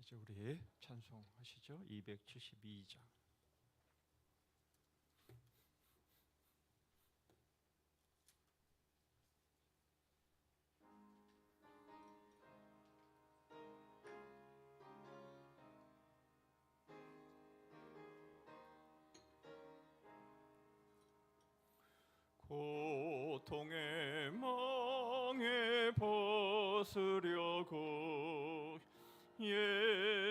이제 우리 찬송하시죠. 272장. 고통의 멍에 벗으려고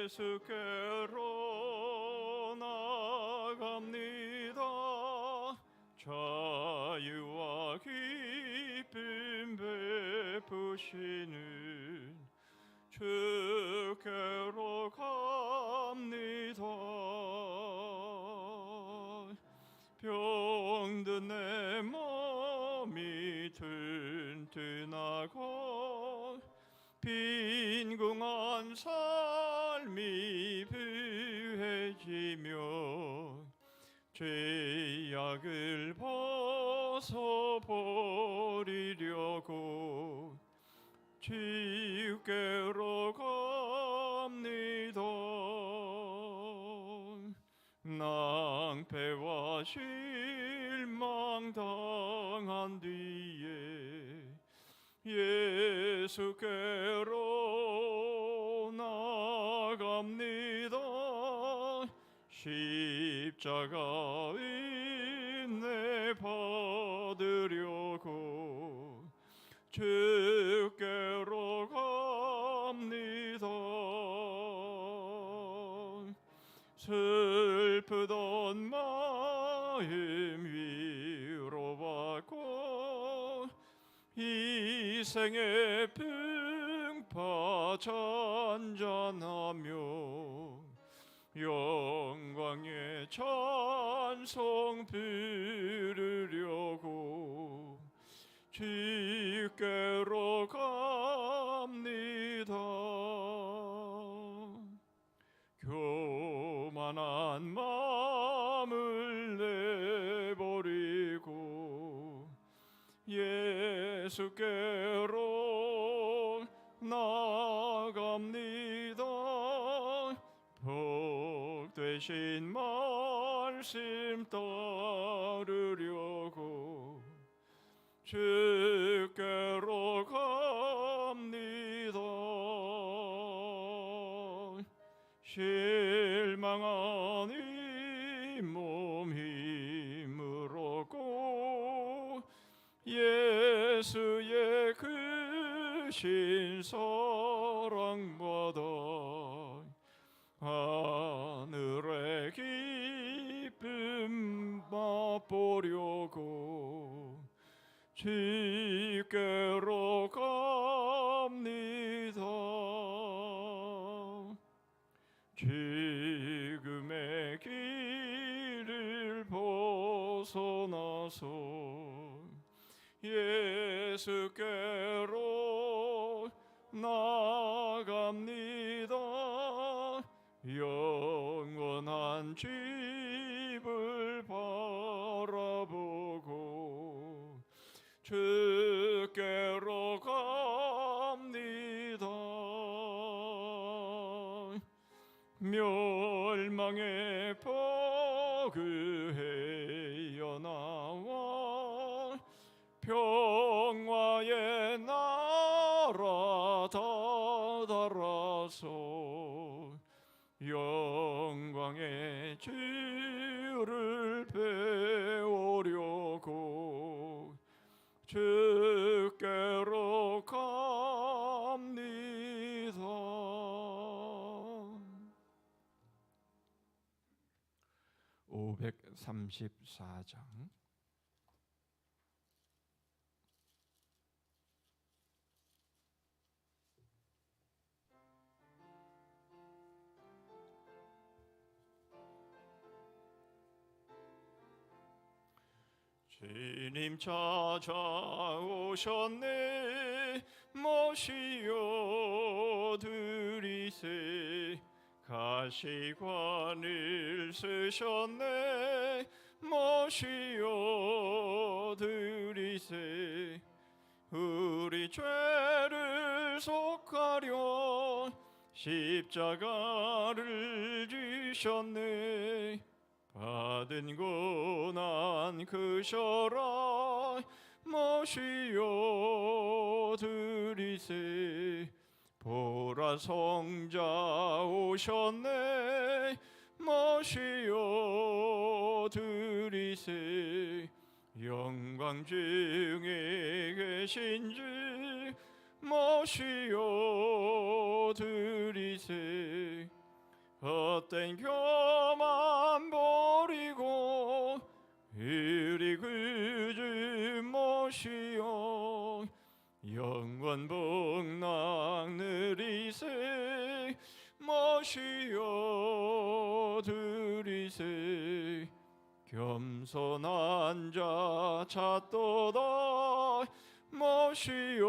예수께로 나갑니다. 자유와 기쁨 베푸시는 주께로 갑니다. 병든 내 몸이 튼튼하고 빈궁한 삶이 부해지며 죄악을 벗어버리려고 주께로 갑니다. 낭패와 실망 당한 뒤에 예수께로 나갑니다. 십자가 인내 받으려고 주께로 갑니다. 슬프던 마음 위로받고 이 생의 풍파 잔잔하며 영광의 찬송 부르려고 주께로 갑니다. 교만한 마음을 내버리고 예수께로 나갑니다. 복되신 말씀 따르려고 주께로 갑니다. 실망한 이 몸 힘을 얻고 예수의 크신 사랑받아 하늘의 기쁨 맛보려고 주께로 갑니다. 죽음의 길을 벗어나서 예수께로 나갑니다. 영원한 집을 바라보고 주께로 갑니다. 멸망의 포구에 나와 평화의 나라 다다라서 영광의 주를 배우려고 주께로 갑니다. 534장. 주님 찾아오셨네. 모시어 드리세. 가시관을 쓰셨네. 모시어 드리세. 우리 죄를 속하려 십자가를 지셨네. 받은 고난 크셔라 모시어 드리세. 보라 성자 오셨네. 모시어 드리세. 영광 중에 계신지 모시어 드리세. 헛된 교만 버리고 이리 그주 모시어 영원 복락 누리세. 모시어 드리세. 겸손한 자 찾도다 모시어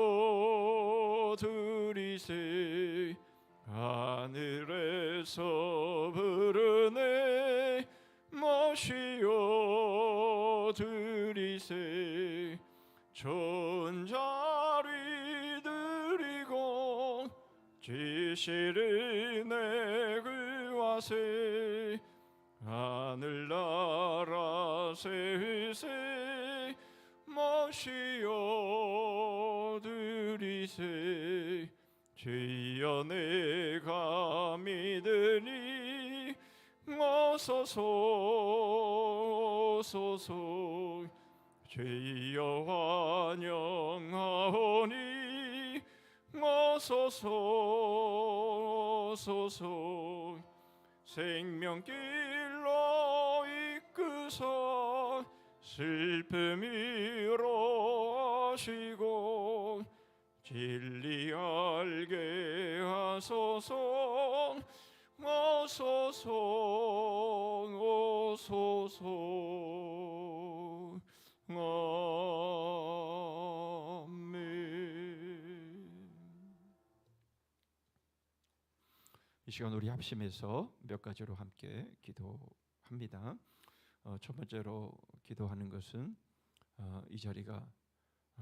드리세. 하늘에서 부르네 모시어 드리세. 좋은 자리 드리고 지시를 내구하세. 하늘나라 세세. 모시어 드리세. 주여 내가 믿으니 어서서 오소서. 주여 환영하오니 어서서 오소서. 생명길로 이끄사 슬픔이로 하시고 진리 알게 하소서. 오소서 오소서. 아멘. 이 시간 우리 합심해서 몇 가지로 함께 기도합니다. 첫 번째로 기도하는 것은 이 자리가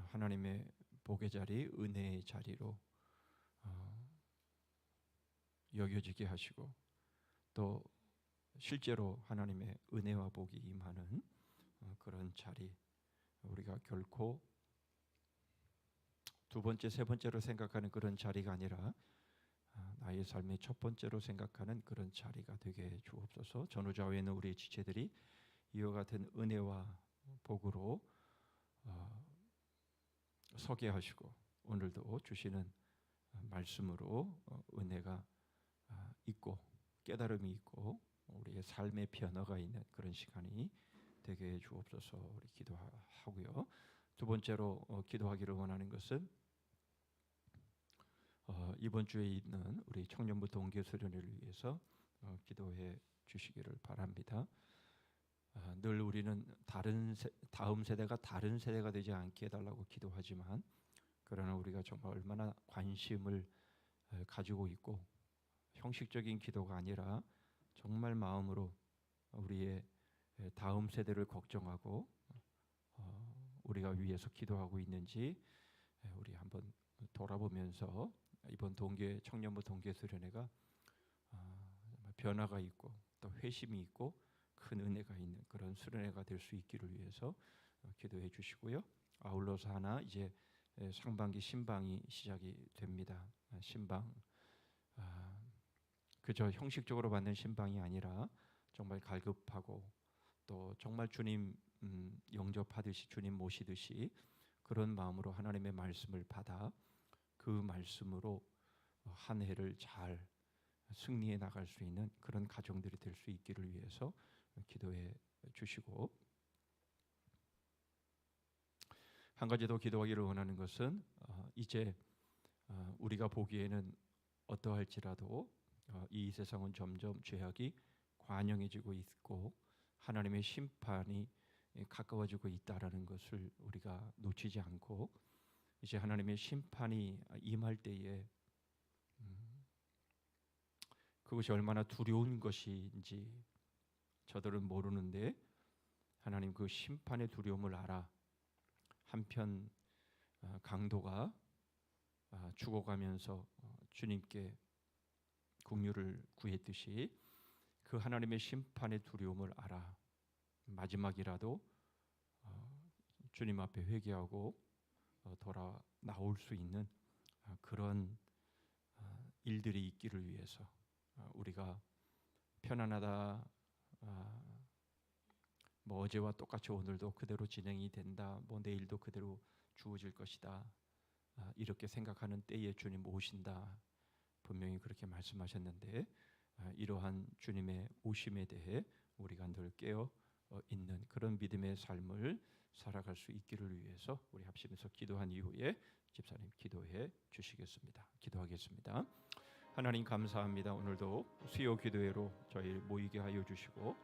하나님의 복의 자리, 은혜의 자리로 여겨지게 하시고 또 실제로 하나님의 은혜와 복이 임하는 그런 자리, 우리가 결코 두 번째, 세 번째로 생각하는 그런 자리가 아니라 나의 삶의 첫 번째로 생각하는 그런 자리가 되게 주옵소서. 전후좌우에 있는 우리 지체들이 이와 같은 은혜와 복으로 서게 하시고 오늘도 주시는 말씀으로 은혜가 있고 깨달음이 있고 우리의 삶의 변화가 있는 그런 시간이 되게 주옵소서. 우리 기도하고요. 두 번째로 기도하기를 원하는 것은 이번 주에 있는 우리 청년부 동계 수련회를 위해서 기도해 주시기를 바랍니다. 늘 우리는 다음 세대가 다른 세대가 되지 않게 해달라고 기도하지만 그러나 우리가 정말 얼마나 관심을 가지고 있고 형식적인 기도가 아니라 정말 마음으로 우리의 다음 세대를 걱정하고 우리가 위해서 기도하고 있는지 우리 한번 돌아보면서 이번 청년부 동계 수련회가 변화가 있고 또 회심이 있고 큰 은혜가 있는 그런 수련회가 될 수 있기를 위해서 기도해 주시고요. 아울러서 하나 이제 상반기 신방이 시작이 됩니다. 신방 그저 형식적으로 받는 신방이 아니라 정말 갈급하고 또 정말 주님 영접하듯이 주님 모시듯이 그런 마음으로 하나님의 말씀을 받아 그 말씀으로 한 해를 잘 승리해 나갈 수 있는 그런 가정들이 될 수 있기를 위해서 기도해 주시고, 한 가지 더 기도하기를 원하는 것은 이제 우리가 보기에는 어떠할지라도 이 세상은 점점 죄악이 관영해지고 있고 하나님의 심판이 가까워지고 있다라는 것을 우리가 놓치지 않고 이제 하나님의 심판이 임할 때에 그것이 얼마나 두려운 것인지 저들은 모르는데 하나님 그 심판의 두려움을 알아 한편 강도가 죽어가면서 주님께 긍휼을 구했듯이 그 하나님의 심판의 두려움을 알아 마지막이라도 주님 앞에 회개하고 돌아 나올 수 있는 그런 일들이 있기를 위해서 우리가 편안하다, 뭐 어제와 똑같이 오늘도 그대로 진행이 된다, 뭐 내일도 그대로 주어질 것이다, 이렇게 생각하는 때에 주님 오신다, 분명히 그렇게 말씀하셨는데 이러한 주님의 오심에 대해 우리가 늘 깨어 있는 그런 믿음의 삶을 살아갈 수 있기를 위해서 우리 합심해서 기도한 이후에 집사님 기도해 주시겠습니다. 기도하겠습니다. 하나님 감사합니다. 오늘도 수요 기도회로 저희 모이게 하여 주시고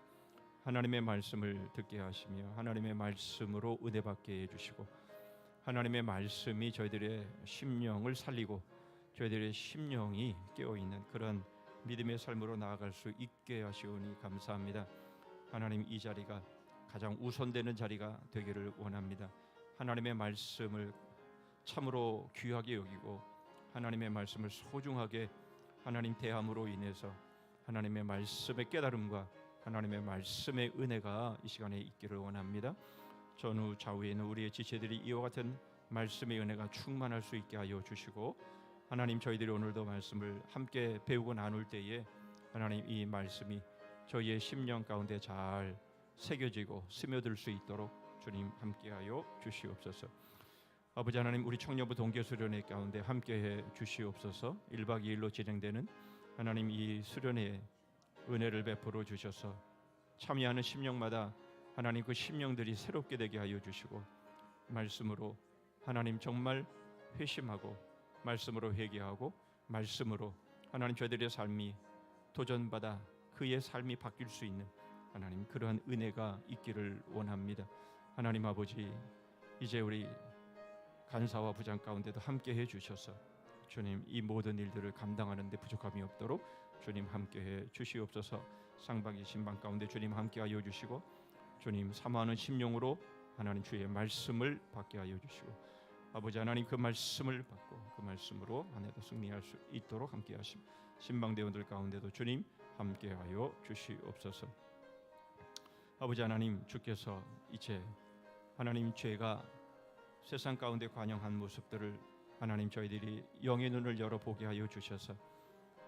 하나님의 말씀을 듣게 하시며 하나님의 말씀으로 은혜 받게 해주시고 하나님의 말씀이 저희들의 심령을 살리고 저희들의 심령이 깨어있는 그런 믿음의 삶으로 나아갈 수 있게 하시오니 감사합니다. 하나님, 이 자리가 가장 우선되는 자리가 되기를 원합니다. 하나님의 말씀을 참으로 귀하게 여기고 하나님의 말씀을 소중하게 하나님 대함으로 인해서 하나님의 말씀의 깨달음과 하나님의 말씀의 은혜가 이 시간에 있기를 원합니다. 전후 좌우에 있는 우리의 지체들이 이와 같은 말씀의 은혜가 충만할 수 있게 하여 주시고 하나님, 저희들이 오늘도 말씀을 함께 배우고 나눌 때에 하나님, 이 말씀이 저희의 심령 가운데 잘 새겨지고 스며들 수 있도록 주님 함께하여 주시옵소서. 아버지 하나님, 우리 청년부 동계수련회 가운데 함께해 주시옵소서. 1박 2일로 진행되는 하나님 이 수련회에 은혜를 베풀어 주셔서 참여하는 심령마다 하나님 그 심령들이 새롭게 되게 하여 주시고 말씀으로 하나님 정말 회심하고 말씀으로 회개하고 말씀으로 하나님 저희들의 삶이 도전받아 그의 삶이 바뀔 수 있는 하나님 그러한 은혜가 있기를 원합니다. 하나님 아버지, 이제 우리 간사와 부장 가운데도 함께해 주셔서 주님 이 모든 일들을 감당하는 데 부족함이 없도록 주님 함께해 주시옵소서. 상반기 신방 가운데 주님 함께하여 주시고 주님 사모하는 심령으로 하나님 주의 말씀을 받게 하여 주시고 아버지 하나님 그 말씀을 받고 그 말씀으로 한 해도 승리할 수 있도록 함께하심 신방대원들 가운데도 주님 함께하여 주시옵소서. 아버지 하나님, 주께서 이제 하나님 죄가 세상 가운데 관영한 모습들을 하나님 저희들이 영의 눈을 열어보게 하여 주셔서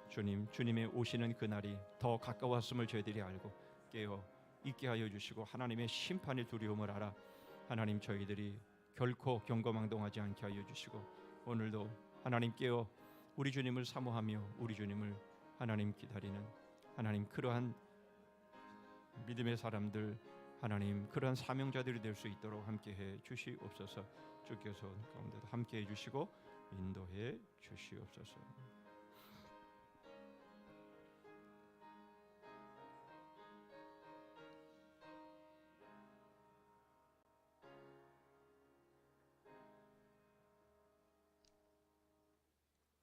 주님, 주님의 오시는 그날이 더 가까웠음을 저희들이 알고 깨어 있게 하여 주시고 하나님의 심판의 두려움을 알아 하나님 저희들이 결코 경거망동하지 않게 하여 주시고 오늘도 하나님 깨어 우리 주님을 사모하며 우리 주님을 하나님 기다리는 하나님 그러한 믿음의 사람들 하나님 그러한 사명자들이 될 수 있도록 함께해 주시옵소서. 주께서 가운데도 함께해 주시고 인도해 주시옵소서.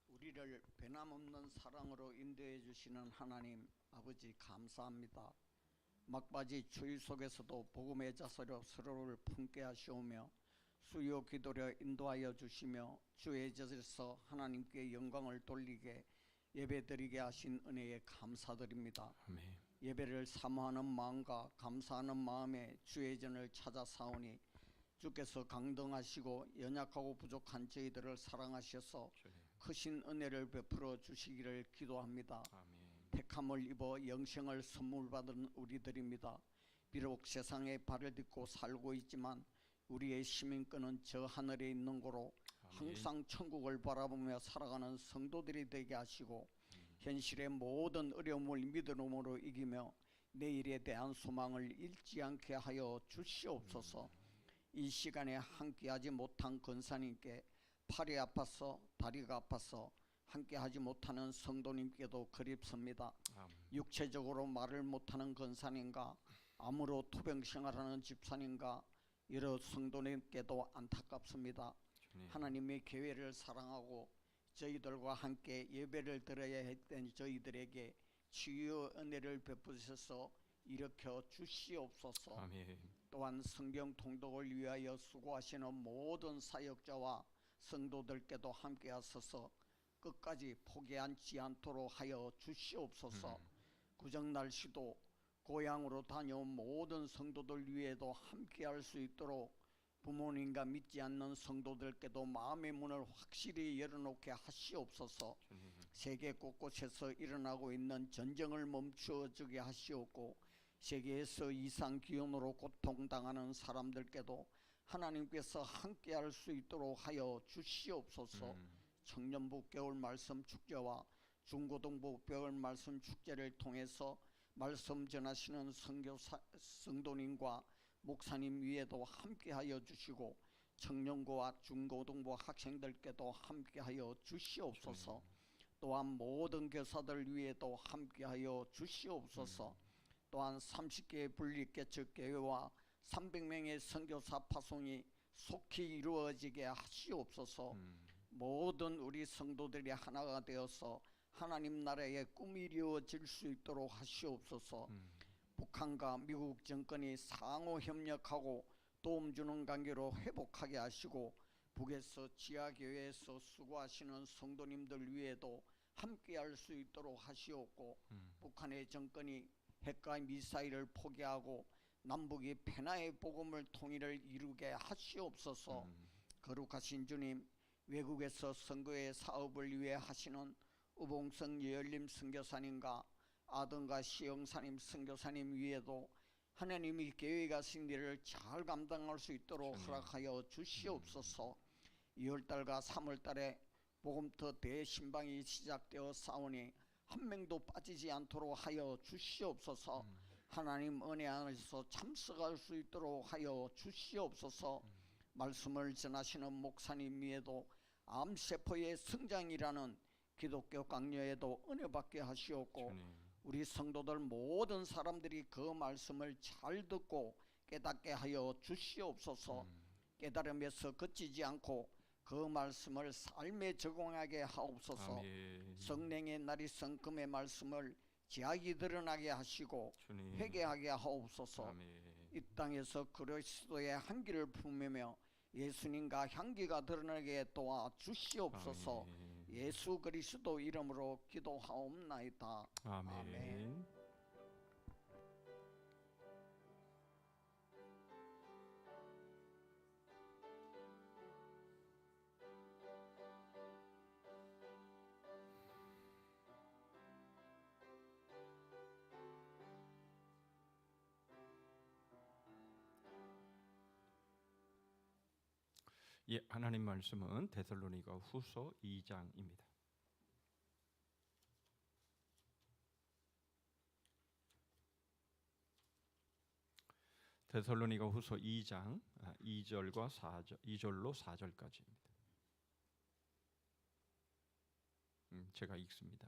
우리를 변함없는 사랑으로 인도해 주시는 하나님 아버지 감사합니다. 막바지 추위 속에서도 복음의 자세로 서로를 품게 하시오며 수요 기도를 인도하여 주시며 주의 젖에서 하나님께 영광을 돌리게 예배드리게 하신 은혜에 감사드립니다. 아멘. 예배를 사모하는 마음과 감사하는 마음에 주의 전을 찾아 사오니 주께서 강등하시고 연약하고 부족한 저희들을 사랑하셔서 크신 은혜를 베풀어 주시기를 기도합니다. 아멘. 택함을 입어 영생을 선물 받은 우리들입니다. 비록 세상에 발을 딛고 살고 있지만 우리의 시민권은 저 하늘에 있는 고로 항상 천국을 바라보며 살아가는 성도들이 되게 하시고 현실의 모든 어려움을 믿음으로 이기며 내일에 대한 소망을 잃지 않게 하여 주시옵소서. 이 시간에 함께하지 못한 권사님께 팔이 아파서 다리가 아파서 함께하지 못하는 성도님께도 그립습니다. 육체적으로 말을 못하는 권사님과 암으로 투병생활하는 집사님과 여러 성도님께도 안타깝습니다. 하나님의 교회를 사랑하고 저희들과 함께 예배를 드려야 했던 저희들에게 치유의 은혜를 베푸셔서 일으켜 주시옵소서. 아멘. 또한 성경 통독을 위하여 수고하시는 모든 사역자와 성도들께도 함께 하소서. 끝까지 포기하지 않도록 하여 주시옵소서. 구정 날씨도 고향으로 다녀온 모든 성도들 위에도 함께할 수 있도록 부모님과 믿지 않는 성도들께도 마음의 문을 확실히 열어놓게 하시옵소서. 세계 곳곳에서 일어나고 있는 전쟁을 멈추어주게 하시옵고 세계에서 이상 기온으로 고통당하는 사람들께도 하나님께서 함께할 수 있도록 하여 주시옵소서. 청년부 겨울 말씀 축제와 중고등부 겨울 말씀 축제를 통해서 말씀 전하시는 성도님과 목사님 위에도 함께하여 주시고 청년고와 중고등부 학생들께도 함께하여 주시옵소서. 또한 모든 교사들 위에도 함께하여 주시옵소서. 또한 30개의 분리개척교회와 300명의 선교사 파송이 속히 이루어지게 하시옵소서. 모든 우리 성도들이 하나가 되어서 하나님 나라의 꿈이 이루어질 수 있도록 하시옵소서. 북한과 미국 정권이 상호 협력하고 도움 주는 관계로 회복하게 하시고 북에서 지하교회에서 수고하시는 성도님들 위에도 함께할 수 있도록 하시옵고 북한의 정권이 핵과 미사일을 포기하고 남북이 평화의 복음을 통일을 이루게 하시옵소서. 거룩하신 주님, 외국에서 선교의 사업을 위해 하시는 우봉성 예열림 선교사님과 아등과 시영사님 선교사님 위에도 하나님이 계획하신 일을 잘 감당할 수 있도록 허락하여 주시옵소서. 2월달과 3월달에 복음터 대신방이 시작되어 싸우니 한 명도 빠지지 않도록 하여 주시옵소서. 하나님 은혜 안에서 참석할 수 있도록 하여 주시옵소서. 말씀을 전하시는 목사님 위에도 암세포의 성장이라는 기독교 강요에도 은혜 받게 하시옵고 우리 성도들 모든 사람들이 그 말씀을 잘 듣고 깨닫게 하여 주시옵소서. 깨달음에서 그치지 않고 그 말씀을 삶에 적용하게 하옵소서. 성령의 날이 성금의 말씀을 지하게 드러나게 하시고 회개하게 하옵소서. 이 땅에서 그리스도의 향기를 품으며 예수님과 향기가 드러나게 도와 주시옵소서. 예수 그리스도 이름으로 기도하옵나이다. 아멘. 예, 하나님 말씀은 데살로니가 후서 2장입니다. 데살로니가 후서 2장 2절과 4절, 2절로 4절까지입니다. 제가 읽습니다.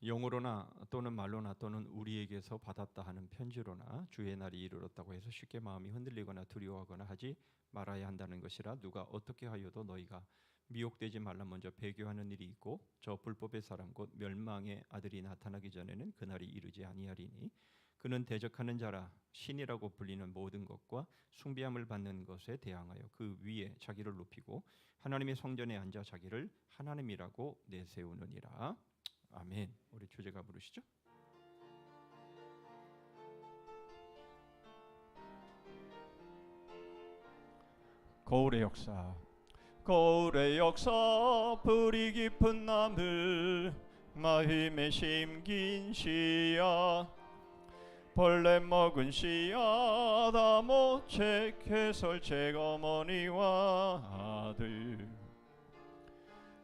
영으로나 또는 말로나 또는 우리에게서 받았다 하는 편지로나 주의 날이 이르렀다고 해서 쉽게 마음이 흔들리거나 두려워하거나 하지 말아야 한다는 것이라. 누가 어떻게 하여도 너희가 미혹되지 말라. 먼저 배교하는 일이 있고 저 불법의 사람 곧 멸망의 아들이 나타나기 전에는 그날이 이르지 아니하리니 그는 대적하는 자라. 신이라고 불리는 모든 것과 숭배함을 받는 것에 대항하여 그 위에 자기를 높이고 하나님의 성전에 앉아 자기를 하나님이라고 내세우느니라. 아멘. 우리 주제가 부르시죠? 거울의 역사. 거울의 역사 뿌리 깊은 나물 마음에 심긴 씨앗 벌레 먹은 씨앗 아모책 해설책 어머니와 아들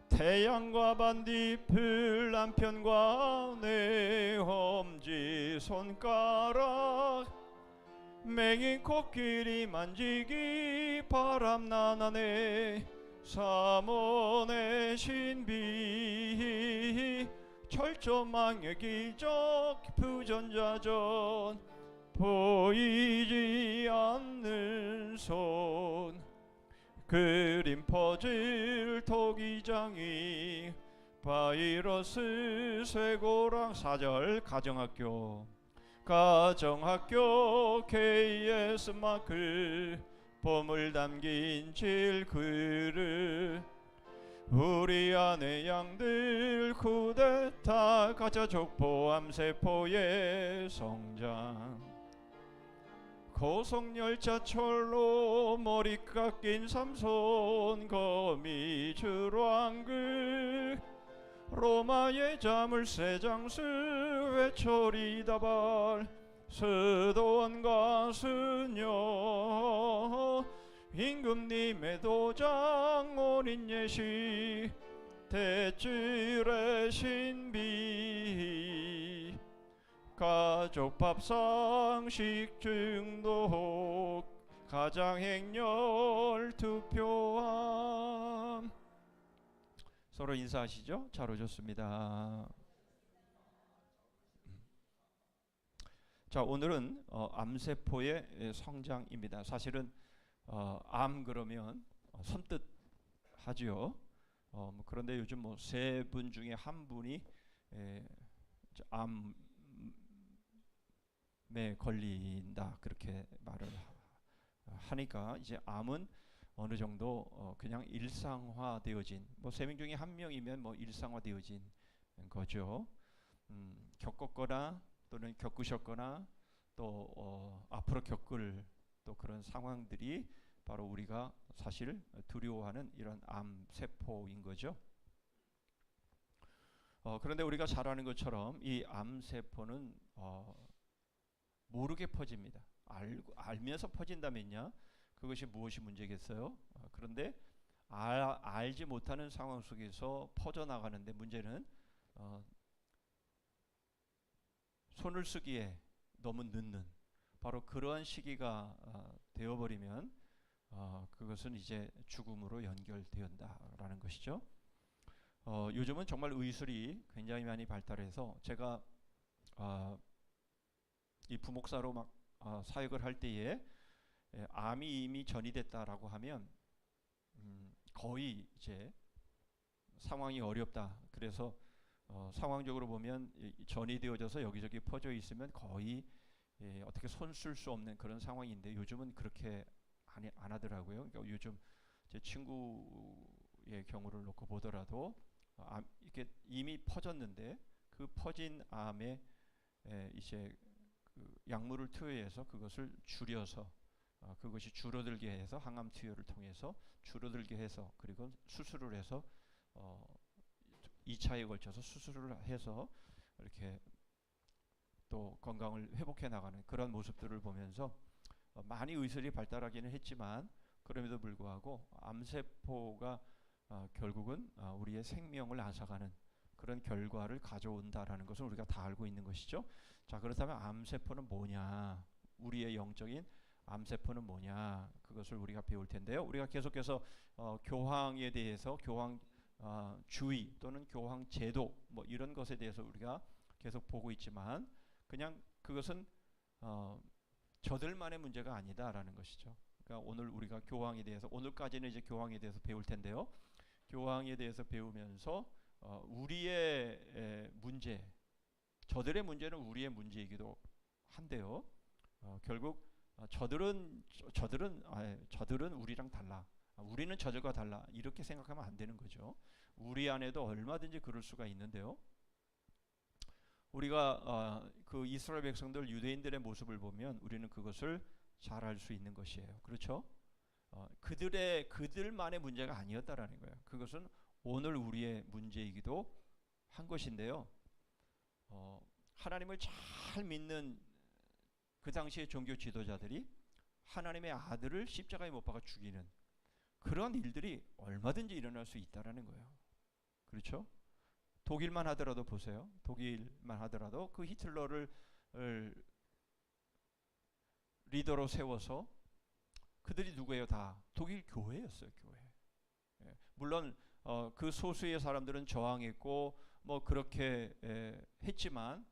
태양과 반딧불 남편과 내 엄지 손가락 맹인 코끼리 만지기 바람나나네 사몬의 신비 철조망의 기적 부전자전 보이지 않는 손 그림 퍼즐 토기장이 바이러스 쇠고랑 4절 가정학교 KS 마크 보물 담긴 질그릇 우리 안의 양들 쿠데타 가짜 족보 암세포의 성장 고속열차철로 머리 깎인 삼손 거미 주랑그 로마의 자물쇠 장수 회초리다발 스도원과 스녀 임금님의 도장 올인 예시 대줄의 신비 가족 밥상 식중독 가장행렬 투표함. 서로 인사하시죠. 잘 오셨습니다. 자, 오늘은 암세포의 성장입니다. 사실은 암 그러면 선뜻 하지요. 그런데 요즘 뭐 세 분 중에 한 분이 암에 걸린다 그렇게 말을 하니까 이제 암은 어느 정도 그냥 일상화되어진 뭐 세 명 중에 한 명이면 뭐 일상화되어진 거죠. 겪었거나 또는 겪으셨거나 또 앞으로 겪을 또 그런 상황들이 바로 우리가 사실 두려워하는 이런 암 세포인 거죠. 그런데 우리가 잘 아는 것처럼 이 암 세포는 모르게 퍼집니다. 알면서 퍼진다면요, 그것이 무엇이 문제겠어요? 그런데 알지 못하는 상황 속에서 퍼져나가는데 문제는 손을 쓰기에 너무 늦는 바로 그러한 시기가 되어버리면 그것은 이제 죽음으로 연결되었다라는 것이죠. 요즘은 정말 의술이 굉장히 많이 발달해서 제가 이 부목사로 막 사역을 할 때에 암이 이미 전이됐다라고 하면 거의 이제 상황이 어렵다. 그래서 상황적으로 보면 전이되어져서 여기저기 퍼져 있으면 거의 어떻게 손 쓸 수 없는 그런 상황인데 요즘은 그렇게 안 하더라고요. 그러니까 요즘 제 친구의 경우를 놓고 보더라도 이게 이미 퍼졌는데 그 퍼진 암에 이제 그 약물을 투여해서 그것을 줄여서 그것이 줄어들게 해서 항암 투여를 통해서 줄어들게 해서 그리고 수술을 해서 2차에 걸쳐서 수술을 해서 이렇게 또 건강을 회복해 나가는 그런 모습들을 보면서 많이 의술이 발달하기는 했지만 그럼에도 불구하고 암세포가 결국은 우리의 생명을 앗아가는 그런 결과를 가져온다라는 것을 우리가 다 알고 있는 것이죠. 자, 그렇다면 암세포는 뭐냐? 우리의 영적인 암세포는 뭐냐? 그것을 우리가 배울 텐데요. 우리가 계속해서 교황에 대해서 교황 주의 또는 교황 제도 뭐 이런 것에 대해서 우리가 계속 보고 있지만 그냥 그것은 저들만의 문제가 아니다라는 것이죠. 그러니까 오늘 우리가 교황에 대해서 오늘까지는 이제 교황에 대해서 배울 텐데요. 교황에 대해서 배우면서 우리의 문제, 저들의 문제는 우리의 문제이기도 한데요. 결국 저들은 우리랑 달라. 우리는 저들과 달라. 이렇게 생각하면 안 되는 거죠. 우리 안에도 얼마든지 그럴 수가 있는데요. 우리가 그 이스라엘 백성들 유대인들의 모습을 보면 우리는 그것을 잘 알 수 있는 것이에요. 그렇죠? 그들만의 문제가 아니었다라는 거예요. 그것은 오늘 우리의 문제이기도 한 것인데요. 하나님을 잘 믿는 그 당시의 종교 지도자들이 하나님의 아들을 십자가에 못 박아 죽이는 그런 일들이 얼마든지 일어날 수 있다라는 거예요. 그렇죠? 독일만 하더라도 보세요. 독일만 하더라도 그 히틀러를 리더로 세워서 그들이 누구예요? 다 독일 교회였어요. 교회. 물론 그 소수의 사람들은 저항했고 뭐 그렇게 했지만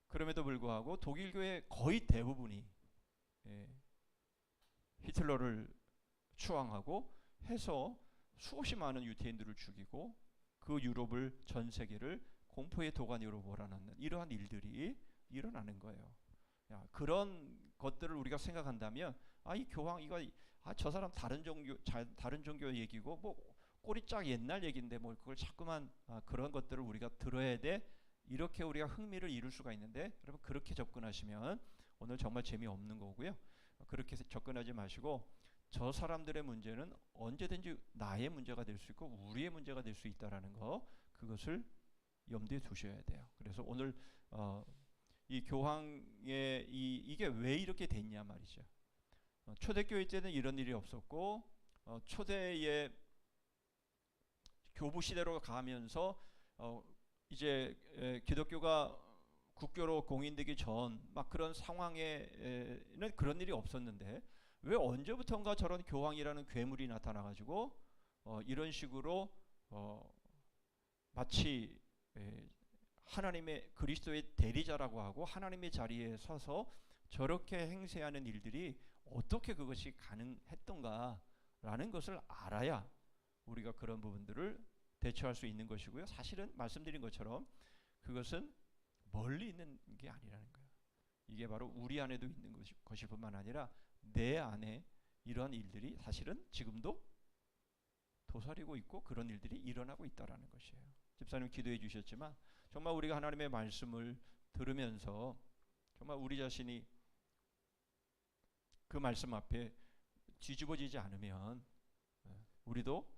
그럼에도 불구하고 독일 교회 거의 대부분이 히틀러를 추앙하고 해서 수없이 많은 유태인들을 죽이고 그 유럽을 전 세계를 공포의 도가니로 몰아넣는 이러한 일들이 일어나는 거예요. 그런 것들을 우리가 생각한다면 이 교황 이거 저 사람 다른 종교 얘기고 뭐 꼬리 짝 옛날 얘기인데 뭐 그걸 자꾸만 그런 것들을 우리가 들어야 돼. 이렇게 우리가 흥미를 잃을 수가 있는데 여러분 그렇게 접근하시면 오늘 정말 재미없는 거고요. 그렇게 접근하지 마시고 저 사람들의 문제는 언제든지 나의 문제가 될 수 있고 우리의 문제가 될 수 있다라는 거 그것을 염두에 두셔야 돼요. 그래서 오늘 이 교황의 이게 왜 이렇게 됐냐 말이죠. 초대교회 때는 이런 일이 없었고 초대의 교부 시대로 가면서 이제 기독교가 국교로 공인되기 전 막 그런 상황에는 그런 일이 없었는데 왜 언제부턴가 저런 교황이라는 괴물이 나타나가지고 이런 식으로 마치 하나님의 그리스도의 대리자라고 하고 하나님의 자리에 서서 저렇게 행세하는 일들이 어떻게 그것이 가능했던가라는 것을 알아야 우리가 그런 부분들을 대처할 수 있는 것이고요. 사실은 말씀드린 것처럼 그것은 멀리 있는 게 아니라는 거예요. 이게 바로 우리 안에도 있는 것일 뿐만 아니라 내 안에 이러한 일들이 사실은 지금도 도사리고 있고 그런 일들이 일어나고 있다라는 것이에요. 집사님 기도해 주셨지만 정말 우리가 하나님의 말씀을 들으면서 정말 우리 자신이 그 말씀 앞에 뒤집어지지 않으면 우리도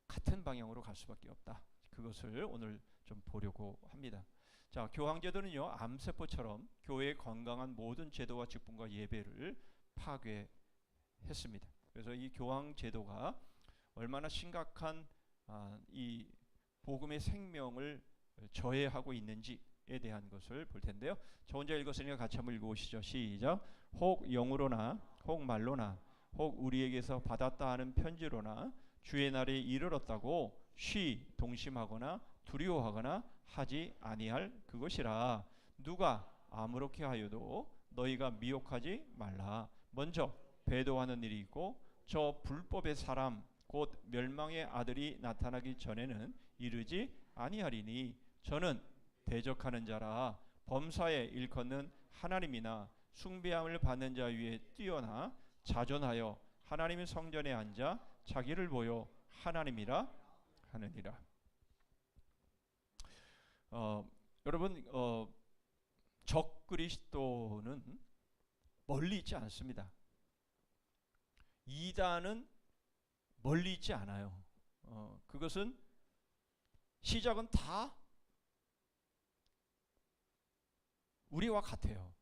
같은 방향으로 갈 수밖에 없다. 그것을 오늘 좀 보려고 합니다. 자, 교황제도는요 암세포처럼 교회의 건강한 모든 제도와 직분과 예배를 파괴했습니다. 그래서 이 교황제도가 얼마나 심각한 이 복음의 생명을 저해하고 있는지에 대한 것을 볼 텐데요. 저 혼자 읽었으니까 같이 한번 읽어보시죠. 시작. 혹 영으로나 혹 말로나 혹 우리에게서 받았다 하는 편지로나 주의 날이 이르렀다고 동심하거나 두려워하거나 하지 아니할 그것이라. 누가 아무렇게 하여도 너희가 미혹하지 말라. 먼저 배도하는 일이 있고 저 불법의 사람 곧 멸망의 아들이 나타나기 전에는 이르지 아니하리니 저는 대적하는 자라. 범사에 일컫는 하나님이나 숭배함을 받는 자 위에 뛰어나 자존하여 하나님의 성전에 앉아 자기를 보여 하나님이라 하느니라. 여러분 적 그리스도는 멀리 있지 않습니다. 이단은 멀리 있지 않아요. 그것은 시작은 다 우리와 같아요.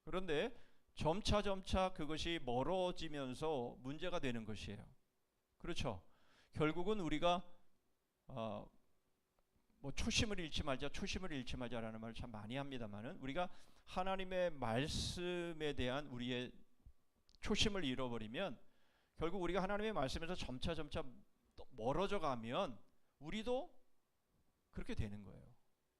그런데 점차 그것이 멀어지면서 문제가 되는 것이에요. 그렇죠. 결국은 우리가 뭐 초심을 잃지 말자라는 말을 참 많이 합니다만은 우리가 하나님의 말씀에 대한 우리의 초심을 잃어버리면 결국 우리가 하나님의 말씀에서 점차 멀어져 가면 우리도 그렇게 되는 거예요.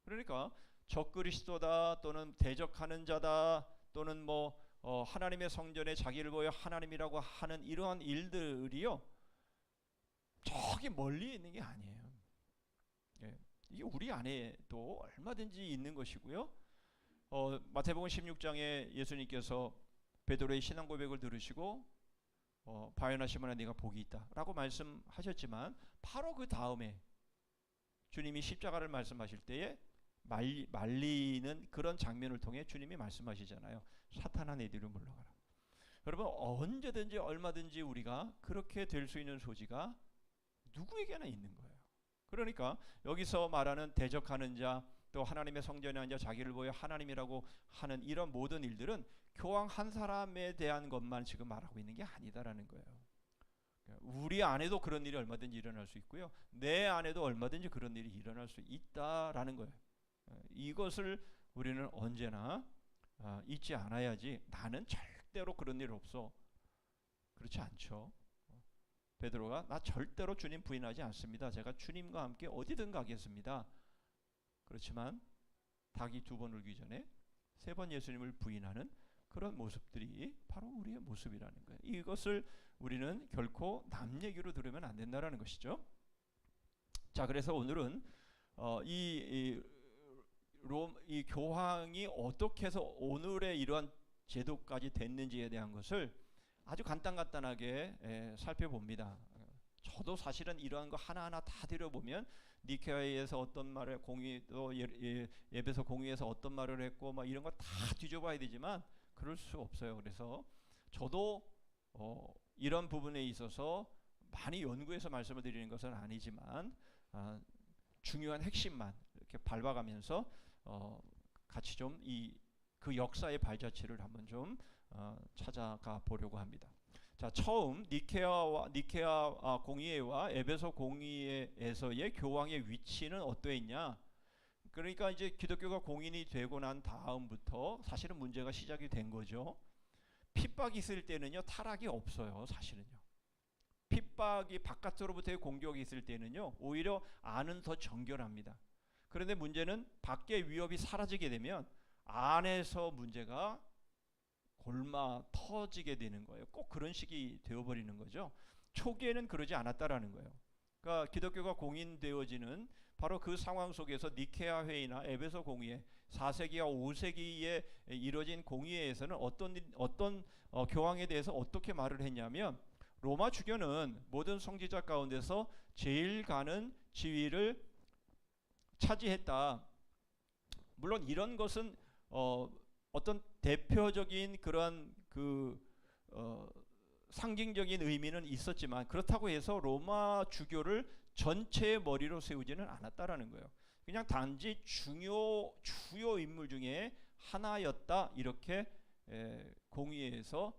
그러니까 적그리스도다 또는 대적하는 자다 또는 뭐 하나님의 성전에 자기를 보여 하나님이라고 하는 이러한 일들이요 저기 멀리 있는 게 아니에요. 예. 이게 우리 안에도 얼마든지 있는 것이고요. 마태복음 16장에 예수님께서 베드로의 신앙 고백을 들으시고 바요나 시몬아 네가 복이 있다라고 말씀하셨지만 바로 그 다음에 주님이 십자가를 말씀하실 때에 말리는 그런 장면을 통해 주님이 말씀하시잖아요. 사탄아 내 뒤로 물러가라. 여러분 언제든지 얼마든지 우리가 그렇게 될 수 있는 소지가 누구에게나 있는 거예요. 그러니까 여기서 말하는 대적하는 자 또 하나님의 성전에 앉아 자기를 보여 하나님이라고 하는 이런 모든 일들은 교황 한 사람에 대한 것만 지금 말하고 있는 게 아니다라는 거예요. 우리 안에도 그런 일이 얼마든지 일어날 수 있고요. 내 안에도 얼마든지 그런 일이 일어날 수 있다라는 거예요. 이것을 우리는 언제나 잊지 않아야지. 나는 절대로 그런 일 없어. 그렇지 않죠. 베드로가 나 절대로 주님 부인하지 않습니다. 제가 주님과 함께 어디든 가겠습니다. 그렇지만 닭이 2번 울기 전에 3번 예수님을 부인하는 그런 모습들이 바로 우리의 모습이라는 거예요. 이것을 우리는 결코 남 얘기로 들으면 안 된다라는 것이죠. 자, 그래서 오늘은 이 교황이 어떻게 해서 오늘의 이러한 제도까지 됐는지에 대한 것을 아주 간단하게 살펴봅니다. 저도 사실은 이러한 거 하나하나 다 들여보면 니케아에서 어떤 말을 공의, 예배소 공의에서 어떤 말을 했고 막 이런 거 다 뒤져봐야 되지만 그럴 수 없어요. 그래서 저도 이런 부분에 있어서 많이 연구해서 말씀을 드리는 것은 아니지만 중요한 핵심만 이렇게 밟아가면서 같이 좀 그 역사의 발자취를 한번 좀 찾아가 보려고 합니다. 자, 처음 니케아 공의회와 에베소 공의회에서의 교황의 위치는 어떠했냐? 그러니까 이제 기독교가 공인이 되고 난 다음부터 사실은 문제가 시작이 된 거죠. 핍박이 있을 때는요, 타락이 없어요. 사실은요. 핍박이 바깥으로부터의 공격이 있을 때는요, 오히려 안은 더 정결합니다. 그런데 문제는 밖의 위협이 사라지게 되면 안에서 문제가 골마 터지게 되는 거예요. 꼭 그런 식이 되어버리는 거죠. 초기에는 그러지 않았다라는 거예요. 그러니까 기독교가 공인되어지는 바로 그 상황 속에서 니케아 회의나 에베소 공의회 4세기와 5세기에 이뤄진 공의회에서는 어떤 교황에 대해서 어떻게 말을 했냐면 로마 주교는 모든 성지자 가운데서 제일 가는 지위를 차지했다. 물론 이런 것은 어떤 대표적인 그러한 상징적인 의미는 있었지만 그렇다고 해서 로마 주교를 전체의 머리로 세우지는 않았다라는 거예요. 그냥 단지 주요 인물 중에 하나였다 이렇게 공의회에서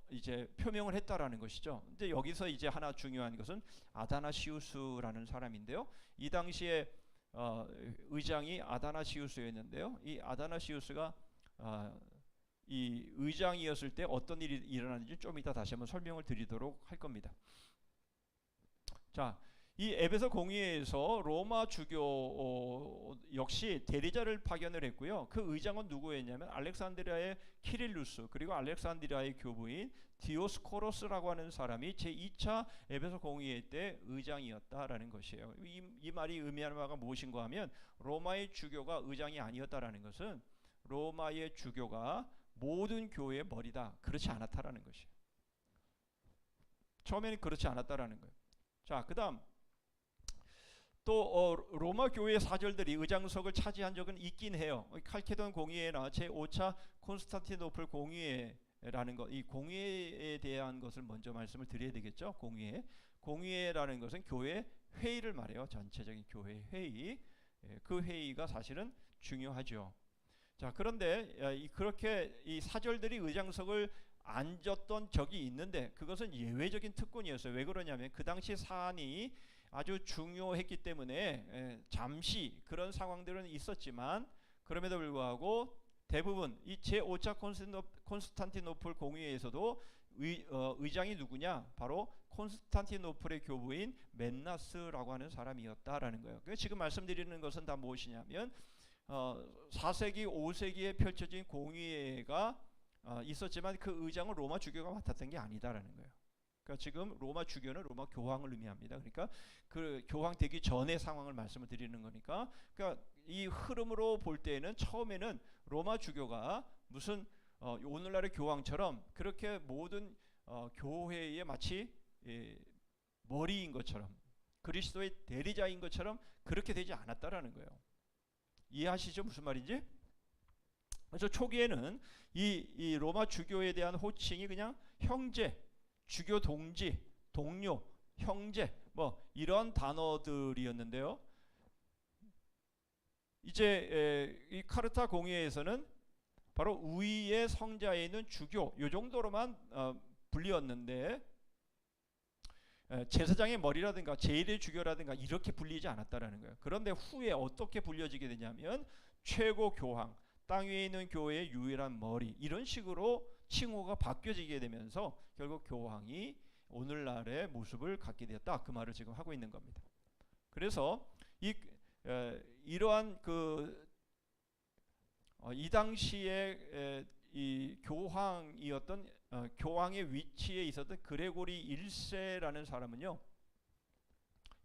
이제 표명을 했다라는 것이죠. 근데 여기서 이제 하나 중요한 것은 아다나시우스라는 사람인데요. 이 당시에 의장이 아다나시우스였는데요. 이 아다나시우스가 이 의장이었을 때 어떤 일이 일어났는지 좀 이따 다시 한번 설명을 드리도록 할 겁니다. 자, 이 에베소 공의회에서 로마 주교 역시 대리자를 파견을 했고요. 그 의장은 누구였냐면 알렉산드리아의 키릴루스 그리고 알렉산드리아의 교부인 디오스코로스라고 하는 사람이 제2차 에베소 공의회 때 의장이었다라는 것이에요. 이 말이 의미하는 바가 무엇인가 하면 로마의 주교가 의장이 아니었다라는 것은 로마의 주교가 모든 교회의 머리다. 그렇지 않았다라는 것이에요. 처음에는 그렇지 않았다라는 거예요. 자, 그다음 또 로마 교회의 사절들이 의장석을 차지한 적은 있긴 해요. 칼케돈 공의회나 제5차 콘스탄티노플 공의회라는 것, 이 공의회에 대한 것을 먼저 말씀을 드려야 되겠죠. 공의회라는 것은 교회 회의를 말해요. 전체적인 교회 회의. 그 회의가 사실은 중요하죠. 자, 그런데 그렇게 이 사절들이 의장석을 앉았던 적이 있는데 그것은 예외적인 특권이었어요. 왜 그러냐면 그 당시 사안이 아주 중요했기 때문에 잠시 그런 상황들은 있었지만 그럼에도 불구하고 대부분 이 제5차 콘스탄티노플 공의회에서도 의장이 누구냐? 바로 콘스탄티노플의 교부인 맨나스라고 하는 사람이었다라는 거예요. 지금 말씀드리는 것은 다 무엇이냐면 4세기, 5세기에 펼쳐진 공의회가 있었지만 그 의장은 로마 주교가 맡았던 게 아니다라는 거예요. 그러니까 지금 로마 주교는 로마 교황을 의미합니다. 그러니까 그 교황 되기 전의 상황을 말씀을 드리는 거니까, 그러니까 이 흐름으로 볼 때에는 처음에는 로마 주교가 무슨 오늘날의 교황처럼 그렇게 모든 교회의 마치 머리인 것처럼 그리스도의 대리자인 것처럼 그렇게 되지 않았다라는 거예요. 이해하시죠? 무슨 말인지? 그래서 초기에는 이 로마 주교에 대한 호칭이 그냥 형제, 주교 동지, 동료, 형제 뭐 이런 단어들이었는데요. 이제 이 카르타 공의회에서는 바로 우위의 성자에 있는 주교 요 정도로만 불리었는데 제사장의 머리라든가 제1의 주교라든가 이렇게 불리지 않았다라는 거예요. 그런데 후에 어떻게 불려지게 되냐면 최고 교황, 땅 위에 있는 교회의 유일한 머리 이런 식으로 칭호가 바뀌어지게 되면서 결국 교황이 오늘날의 모습을 갖게 되었다. 그 말을 지금 하고 있는 겁니다. 그래서 이러한 이 당시에 이 교황이었던 교황의 위치에 있었던 그레고리 1세라는 사람은요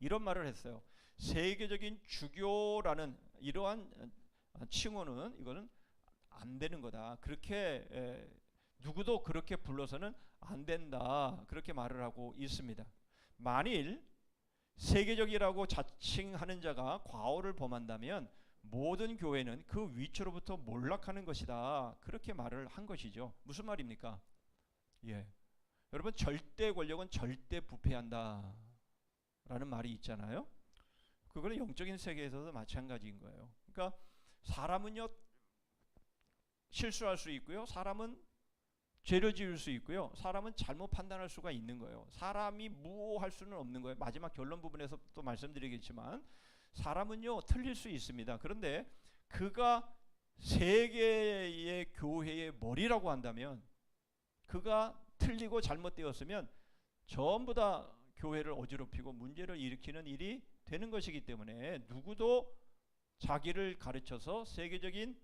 이런 말을 했어요. 세계적인 주교라는 이러한 칭호는 이거는 안 되는 거다. 그렇게 누구도 그렇게 불러서는 안 된다. 그렇게 말을 하고 있습니다. 만일 세계적이라고 자칭하는 자가 과오를 범한다면 모든 교회는 그 위치로부터 몰락하는 것이다. 그렇게 말을 한 것이죠. 무슨 말입니까? 예. 여러분, 절대 권력은 절대 부패한다 라는 말이 있잖아요. 그거는 영적인 세계에서도 마찬가지인 거예요. 그러니까 사람은요 실수할 수 있고요. 사람은 죄를 지을 수 있고요. 사람은 잘못 판단할 수가 있는 거예요. 사람이 무오할 수는 없는 거예요. 마지막 결론 부분에서 또 말씀드리겠지만 사람은요 틀릴 수 있습니다. 그런데 그가 세계의 교회의 머리라고 한다면, 그가 틀리고 잘못되었으면 전부 다 교회를 어지럽히고 문제를 일으키는 일이 되는 것이기 때문에 누구도 자기를 가르쳐서 세계적인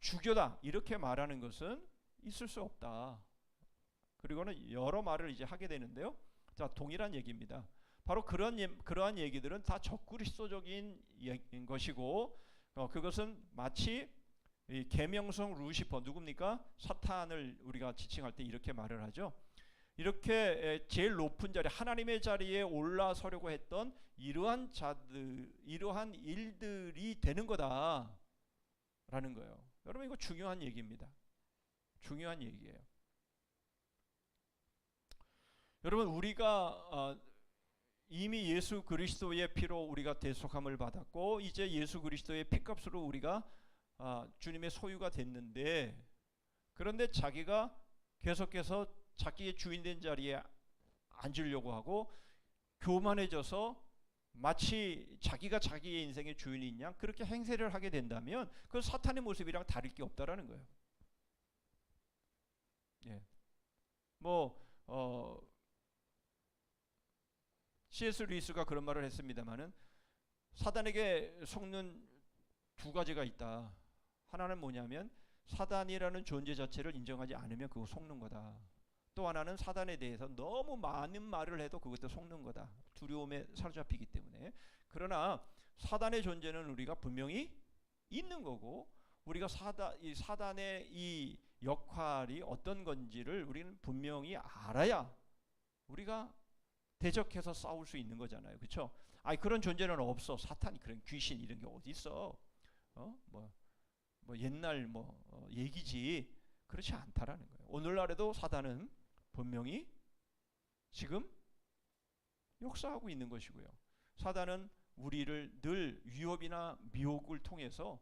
주교다 이렇게 말하는 것은 있을 수 없다. 그리고는 여러 말을 이제 하게 되는데요. 자, 동일한 얘기입니다. 바로 그러한 얘기들은 다 적그리스도적인 것이고, 그것은 마치 이 계명성 루시퍼, 누굽니까? 사탄을 우리가 지칭할 때 이렇게 말을 하죠. 이렇게 제일 높은 자리, 하나님의 자리에 올라서려고 했던 이러한 자들, 이러한 일들이 되는 거다라는 거예요. 여러분, 이거 중요한 얘기입니다. 중요한 얘기예요. 여러분, 우리가 이미 예수 그리스도의 피로 우리가 대속함을 받았고, 이제 예수 그리스도의 피값으로 우리가 주님의 소유가 됐는데, 그런데 자기가 계속해서 자기의 주인된 자리에 앉으려고 하고 교만해져서 마치 자기가 자기의 인생의 주인인 양 그렇게 행세를 하게 된다면 그건 사탄의 모습이랑 다를 게 없다라는 거예요. 예. C.S. 루이스가 그런 말을 했습니다마는 사단에게 속는 두 가지가 있다. 하나는 뭐냐면 사단이라는 존재 자체를 인정하지 않으면 그거 속는 거다. 또 하나는 사단에 대해서 너무 많은 말을 해도 그것도 속는 거다. 두려움에 사로잡히기 때문에. 그러나 사단의 존재는 우리가 분명히 있는 거고, 우리가 사단의 이 역할이 어떤 건지를 우리는 분명히 알아야 우리가 대적해서 싸울 수 있는 거잖아요. 그렇죠? 그런 존재는 없어. 사탄이 그런 귀신 이런 게 어디 있어? 옛날 얘기지. 그렇지 않다라는 거예요. 오늘날에도 사단은 분명히 지금 역사하고 있는 것이고요. 사단은 우리를 늘 위협이나 미혹을 통해서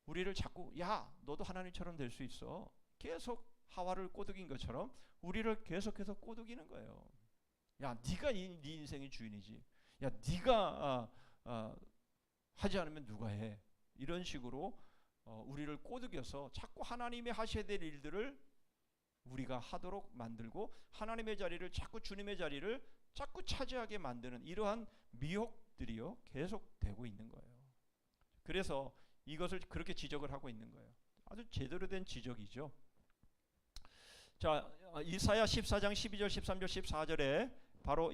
우리를 자꾸 야, 너도 하나님처럼 될 수 있어. 계속 하와를 꼬드긴 것처럼 우리를 계속해서 꼬드기는 거예요. 야, 네가 네 인생의 주인이지. 야, 네가 하지 않으면 누가 해. 이런 식으로 우리를 꼬드겨서 자꾸 하나님이 하셔야 될 일들을 우리가 하도록 만들고, 하나님의 자리를 자꾸, 주님의 자리를 자꾸 차지하게 만드는 이러한 미혹들이요 계속되고 있는 거예요. 그래서 이것을 그렇게 지적을 하고 있는 거예요. 아주 제대로 된 지적이죠. 자, 이사야 14장 12절 13절 14절에 바로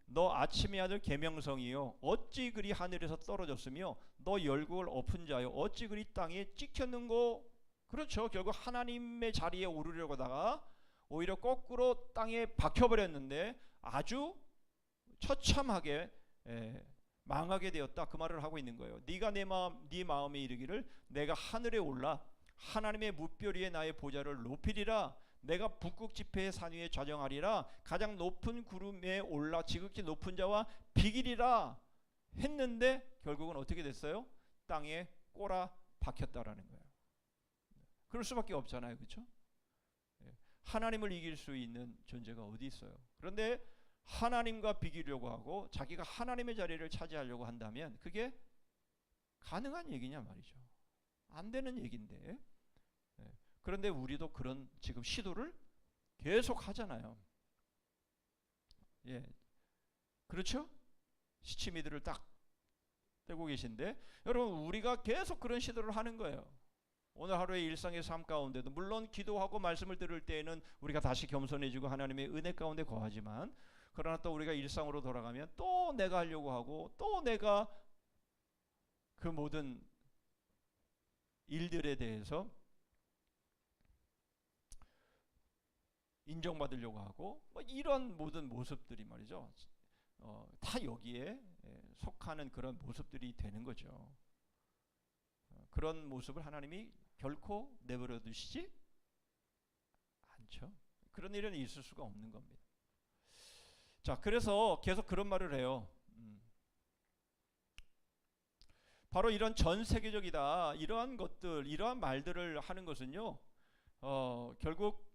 너 아침의 아들 계명성이요 어찌 그리 하늘에서 떨어졌으며 너 열국을 엎은 자요 어찌 그리 땅에 찍혔는고. 그렇죠. 결국 하나님의 자리에 오르려고 하다가 오히려 거꾸로 땅에 박혀버렸는데 아주 처참하게 망하게 되었다. 그 말을 하고 있는 거예요. 네가 네 마음에 이르기를 내가 하늘에 올라 하나님의 뭇별 나의 보좌를 높이리라. 내가 북극 지폐의 산 위에 좌정하리라. 가장 높은 구름에 올라 지극히 높은 자와 비기리라 했는데 결국은 어떻게 됐어요? 땅에 꼬라 박혔다라는 거예요. 그럴 수밖에 없잖아요. 그렇죠? 하나님을 이길 수 있는 존재가 어디 있어요? 그런데 하나님과 비기려고 하고 자기가 하나님의 자리를 차지하려고 한다면 그게 가능한 얘기냐 말이죠. 안 되는 얘기인데. 그런데 우리도 그런 지금 시도를 계속 하잖아요. 예, 그렇죠? 시치미들을 딱 떼고 계신데, 여러분 우리가 계속 그런 시도를 하는 거예요. 오늘 하루의 일상의 삶 가운데도 물론 기도하고 말씀을 들을 때에는 우리가 다시 겸손해지고 하나님의 은혜 가운데 거하지만, 그러나 또 우리가 일상으로 돌아가면 또 내가 하려고 하고 또 내가 그 모든 일들에 대해서 인정받으려고 하고 뭐 이런 모든 모습들이 말이죠. 다 여기에 속하는 그런 모습들이 되는 거죠. 그런 모습을 하나님이 결코 내버려 두시지 않죠. 그런 일은 있을 수가 없는 겁니다. 자, 그래서 계속 그런 말을 해요. 바로 이런 전 세계적이다. 이러한 것들, 이러한 말들을 하는 것은요. 결국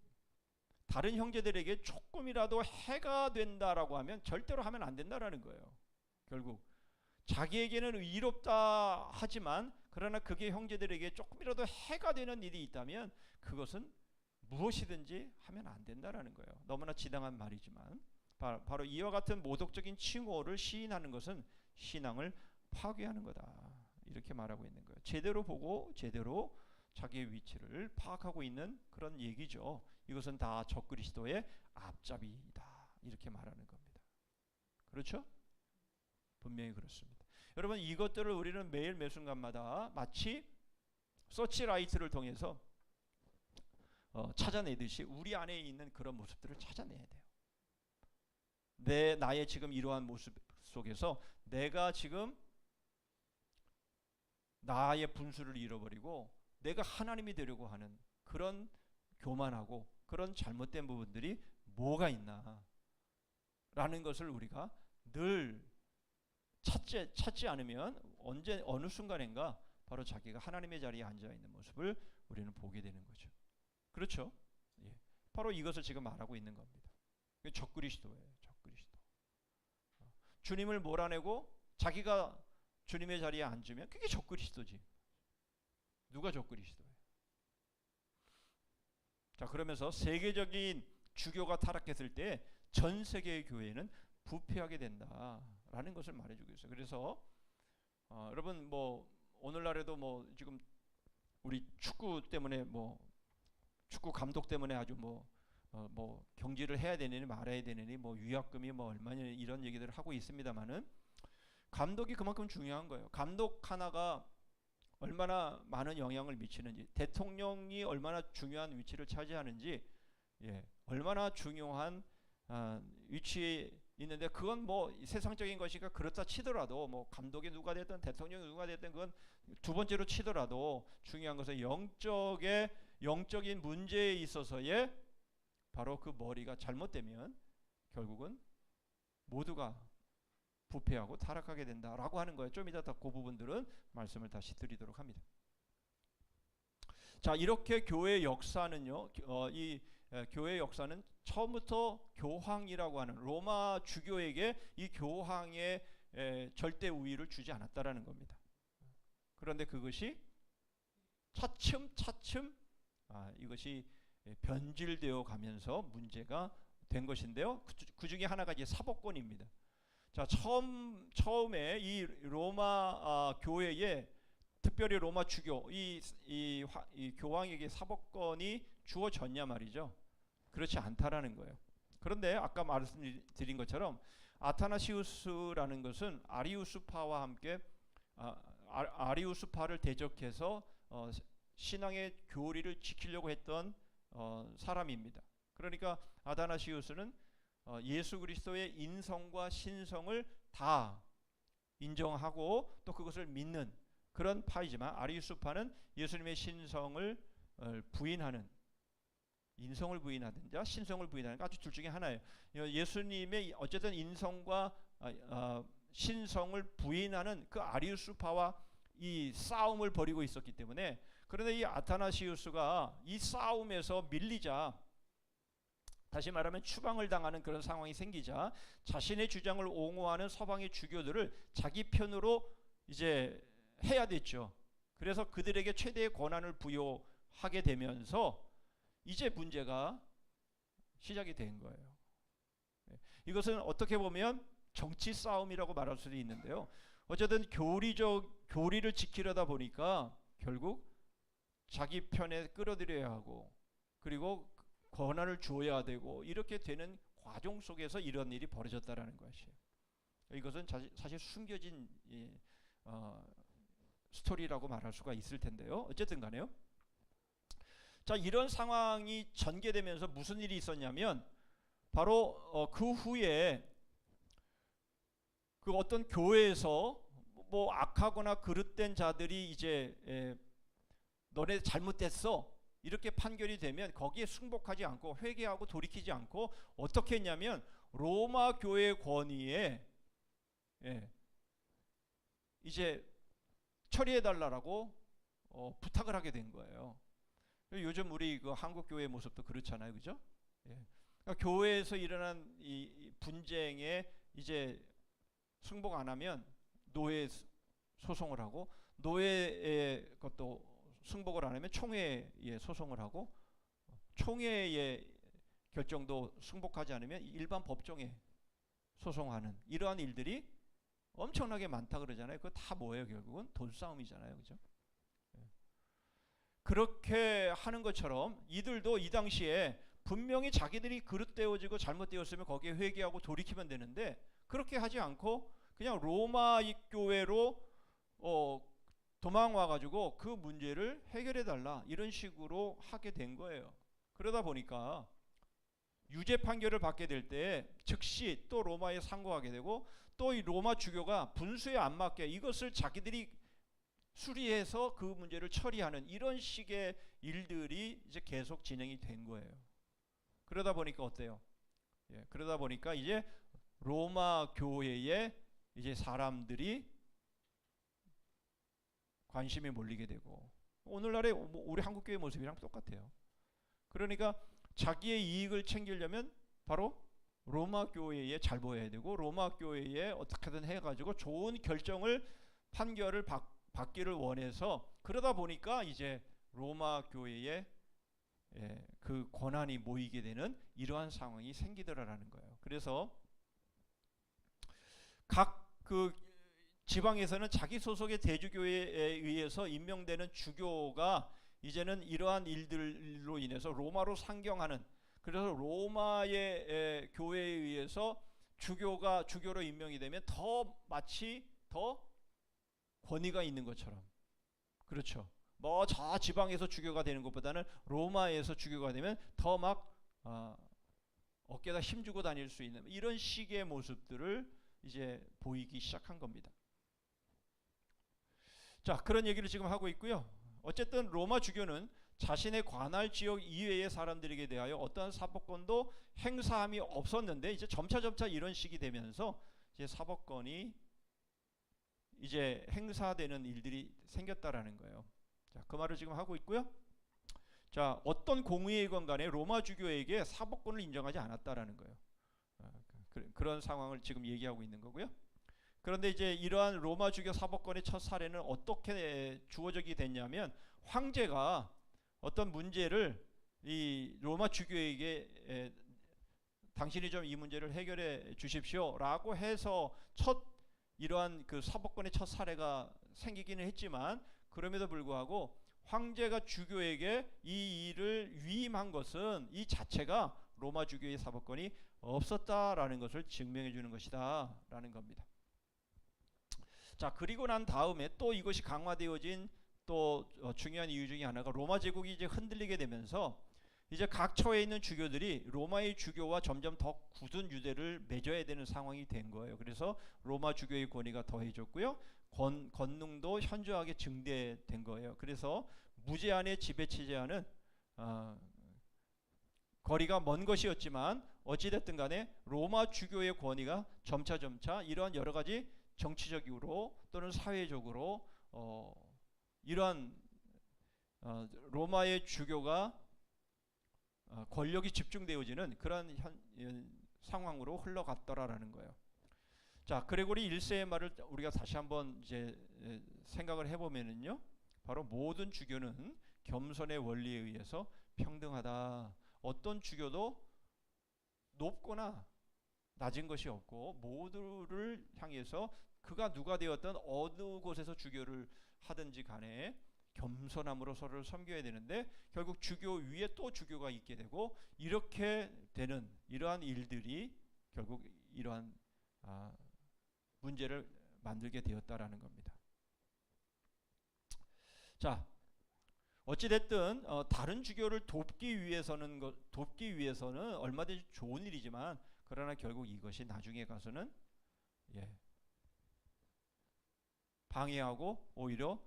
다른 형제들에게 조금이라도 해가 된다라고 하면 절대로 하면 안 된다라는 거예요. 결국 자기에게는 의롭다 하지만 그러나 그게 형제들에게 조금이라도 해가 되는 일이 있다면 그것은 무엇이든지 하면 안 된다라는 거예요. 너무나 지당한 말이지만 바로 이와 같은 모독적인 칭호를 시인하는 것은 신앙을 파괴하는 거다. 이렇게 말하고 있는 거예요. 제대로 보고 제대로 자기의 위치를 파악하고 있는 그런 얘기죠. 이것은 다 적그리스도의 앞잡이다. 이렇게 말하는 겁니다. 그렇죠? 분명히 그렇습니다. 여러분 이것들을 우리는 매일 매순간마다 마치 서치라이트를 통해서 찾아내듯이 우리 안에 있는 그런 모습들을 찾아내야 돼요. 나의 지금 이러한 모습 속에서 내가 지금 나의 분수를 잃어버리고 내가 하나님이 되려고 하는 그런 교만하고 그런 잘못된 부분들이 뭐가 있나 라는 것을 우리가 늘 찾지 않으면 어느 순간인가 바로 자기가 하나님의 자리에 앉아있는 모습을 우리는 보게 되는 거죠. 그렇죠? 예. 바로 이것을 지금 말하고 있는 겁니다. 적그리스도예요. 적그리스도. 주님을 몰아내고 자기가 주님의 자리에 앉으면 그게 적그리스도지. 누가 적그리스도예요? 자, 그러면서 세계적인 주교가 타락했을 때 전 세계의 교회는 부패하게 된다라는 것을 말해주고 있어요. 그래서 여러분 뭐 오늘날에도 뭐 지금 우리 축구 때문에 뭐 축구 감독 때문에 아주 뭐 경질을 해야 되느니 말아야 되느니 뭐 위약금이 뭐 얼마냐 이런 얘기들을 하고 있습니다만은 감독이 그만큼 중요한 거예요. 감독 하나가 얼마나 많은 영향을 미치는지, 대통령이 얼마나 중요한 위치를 차지하는지, 얼마나 중요한 위치에 있는데 그건 뭐 세상적인 것이니까 그렇다 치더라도 뭐 감독이 누가 됐든 대통령이 누가 됐든 그건 두 번째로 치더라도 중요한 것은 영적인 문제에 있어서의 바로 그 머리가 잘못되면 결국은 모두가 부패하고 타락하게 된다라고 하는 거예요. 좀 이따 그 부분들은 말씀을 다시 드리도록 합니다. 자, 이렇게 교회의 역사는요. 이 교회의 역사는 처음부터 교황이라고 하는 로마 주교에게 이 교황의 절대 우위를 주지 않았다라는 겁니다. 그런데 그것이 차츰 이것이 변질되어 가면서 문제가 된 것인데요. 그 중에 하나가 이제 사법권입니다. 자, 처음에 이 로마 교회에 특별히 로마 주교 이 교황에게 사법권이 주어졌냐 말이죠. 그렇지 않다라는 거예요. 그런데 아까 말씀드린 것처럼 아타나시우스라는 것은 아리우스파와 함께 아리우스파를 대적해서 신앙의 교리를 지키려고 했던 사람입니다. 그러니까 아타나시우스는 예수 그리스도의 인성과 신성을 다 인정하고 또 그것을 믿는 그런 파이지만 아리우스파는 예수님의 신성을 부인하는, 인성을 부인하든지 신성을 부인하는 아주 둘 중에 하나예요. 예수님의 어쨌든 인성과 신성을 부인하는 그 아리우스파와 이 싸움을 벌이고 있었기 때문에, 그런데 이 아타나시우스가 이 싸움에서 밀리자, 다시 말하면 추방을 당하는 그런 상황이 생기자 자신의 주장을 옹호하는 서방의 주교들을 자기 편으로 이제 해야 됐죠. 그래서 그들에게 최대의 권한을 부여하게 되면서 이제 문제가 시작이 된 거예요. 이것은 어떻게 보면 정치 싸움이라고 말할 수도 있는데요. 어쨌든 교리를 지키려다 보니까 결국 자기 편에 끌어들여야 하고 그리고 권한을 줘야 되고 이렇게 되는 과정 속에서 이런 일이 벌어졌다라는 것이에요. 이것은 사실 숨겨진 스토리라고 말할 수가 있을 텐데요. 어쨌든 간에요. 자, 이런 상황이 전개되면서 무슨 일이 있었냐면 바로 그 후에 그 어떤 교회에서 뭐 악하거나 그릇된 자들이 이제 너네 잘못됐어 이렇게 판결이 되면 거기에 승복하지 않고 회개하고 돌이키지 않고 어떻게 했냐면 로마 교회 권위에 이제 처리해 달라고 부탁을 하게 된 거예요. 요즘 우리 그 한국 교회 모습도 그렇잖아요, 그죠? 그러니까 교회에서 일어난 이 분쟁에 이제 승복 안 하면 노예 소송을 하고, 노예의 것도 승복을 안 하면 총회에 소송을 하고, 총회의 결정도 승복하지 않으면 일반 법정에 소송하는 이러한 일들이 엄청나게 많다 그러잖아요. 그거 다 뭐예요? 결국은 돈 싸움이잖아요, 그죠? 그렇게 하는 것처럼 이들도 이 당시에 분명히 자기들이 그릇되어지고 잘못되었으면 거기에 회개하고 돌이키면 되는데 그렇게 하지 않고 그냥 로마 교회로 도망와 가지고 그 문제를 해결해 달라 이런 식으로 하게 된 거예요. 그러다 보니까 유죄 판결을 받게 될 때 즉시 또 로마에 상고하게 되고, 또 이 로마 주교가 분수에 안 맞게 이것을 자기들이 수리해서 그 문제를 처리하는 이런 식의 일들이 이제 계속 진행이 된 거예요. 그러다 보니까 어때요? 그러다 보니까 이제 로마 교회에 이제 사람들이 관심이 몰리게 되고, 오늘날의 우리 한국 교회 모습이랑 똑같아요. 그러니까 자기의 이익을 챙기려면 바로 로마 교회에 잘 보여야 되고, 로마 교회에 어떻게든 해가지고 좋은 결정을 판결을 받기를 원해서, 그러다 보니까 이제 로마 교회에 그 권한이 모이게 되는 이러한 상황이 생기더라라는 거예요. 그래서 각 그 지방에서는 자기 소속의 대주교회에 의해서 임명되는 주교가 이제는 이러한 일들로 인해서 로마로 상경하는, 그래서 로마의 교회에 의해서 주교가 주교로 임명이 되면 더 마치 더 권위가 있는 것처럼, 그렇죠? 뭐 저 지방에서 주교가 되는 것보다는 로마에서 주교가 되면 더 막 어깨에다 힘주고 다닐 수 있는 이런 식의 모습들을 이제 보이기 시작한 겁니다. 자, 그런 얘기를 지금 하고 있고요. 어쨌든 로마 주교는 자신의 관할 지역 이외의 사람들에게 대하여 어떠한 사법권도 행사함이 없었는데, 이제 점차 이런 식이 되면서 이제 사법권이 이제 행사되는 일들이 생겼다라는 거예요. 자, 그 말을 지금 하고 있고요. 자, 어떤 공의회관 간에 로마 주교에게 사법권을 인정하지 않았다라는 거예요. 그런 상황을 지금 얘기하고 있는 거고요. 그런데 이제 이러한 로마 주교 사법권의 첫 사례는 어떻게 주어지게 됐냐면, 황제가 어떤 문제를 이 로마 주교에게 당신이 좀 이 문제를 해결해 주십시오라고 해서 이러한 그 사법권의 첫 사례가 생기기는 했지만, 그럼에도 불구하고 황제가 주교에게 이 일을 위임한 것은 이 자체가 로마 주교의 사법권이 없었다라는 것을 증명해 주는 것이다 라는 겁니다. 자, 그리고 난 다음에 또 이것이 강화되어진 또 중요한 이유 중에 하나가, 로마 제국이 이제 흔들리게 되면서 이제 각 처에 있는 주교들이 로마의 주교와 점점 더 굳은 유대를 맺어야 되는 상황이 된 거예요. 그래서 로마 주교의 권위가 더해졌고요, 권능도 현저하게 증대된 거예요. 그래서 무제한의 지배 체제하는 거리가 먼 것이었지만 어찌됐든 간에 로마 주교의 권위가 점차 이러한 여러 가지 정치적으로 또는 사회적으로 이러한 로마의 주교가 권력이 집중되어지는 그런 상황으로 흘러갔더라라는 거예요. 자, 그레고리 1세의 말을 우리가 다시 한번 이제 생각을 해보면은요, 바로 모든 주교는 겸손의 원리에 의해서 평등하다. 어떤 주교도 높거나 낮은 것이 없고 모두를 향해서 그가 누가 되었든 어느 곳에서 주교를 하든지 간에 겸손함으로 서로를 섬겨야 되는데, 결국 주교 위에 또 주교가 있게 되고 이렇게 되는 이러한 일들이 결국 이러한 문제를 만들게 되었다라는 겁니다. 자, 어찌 됐든 다른 주교를 돕기 위해서는 얼마든지 좋은 일이지만, 그러나 결국 이것이 나중에 가서는 방해하고 오히려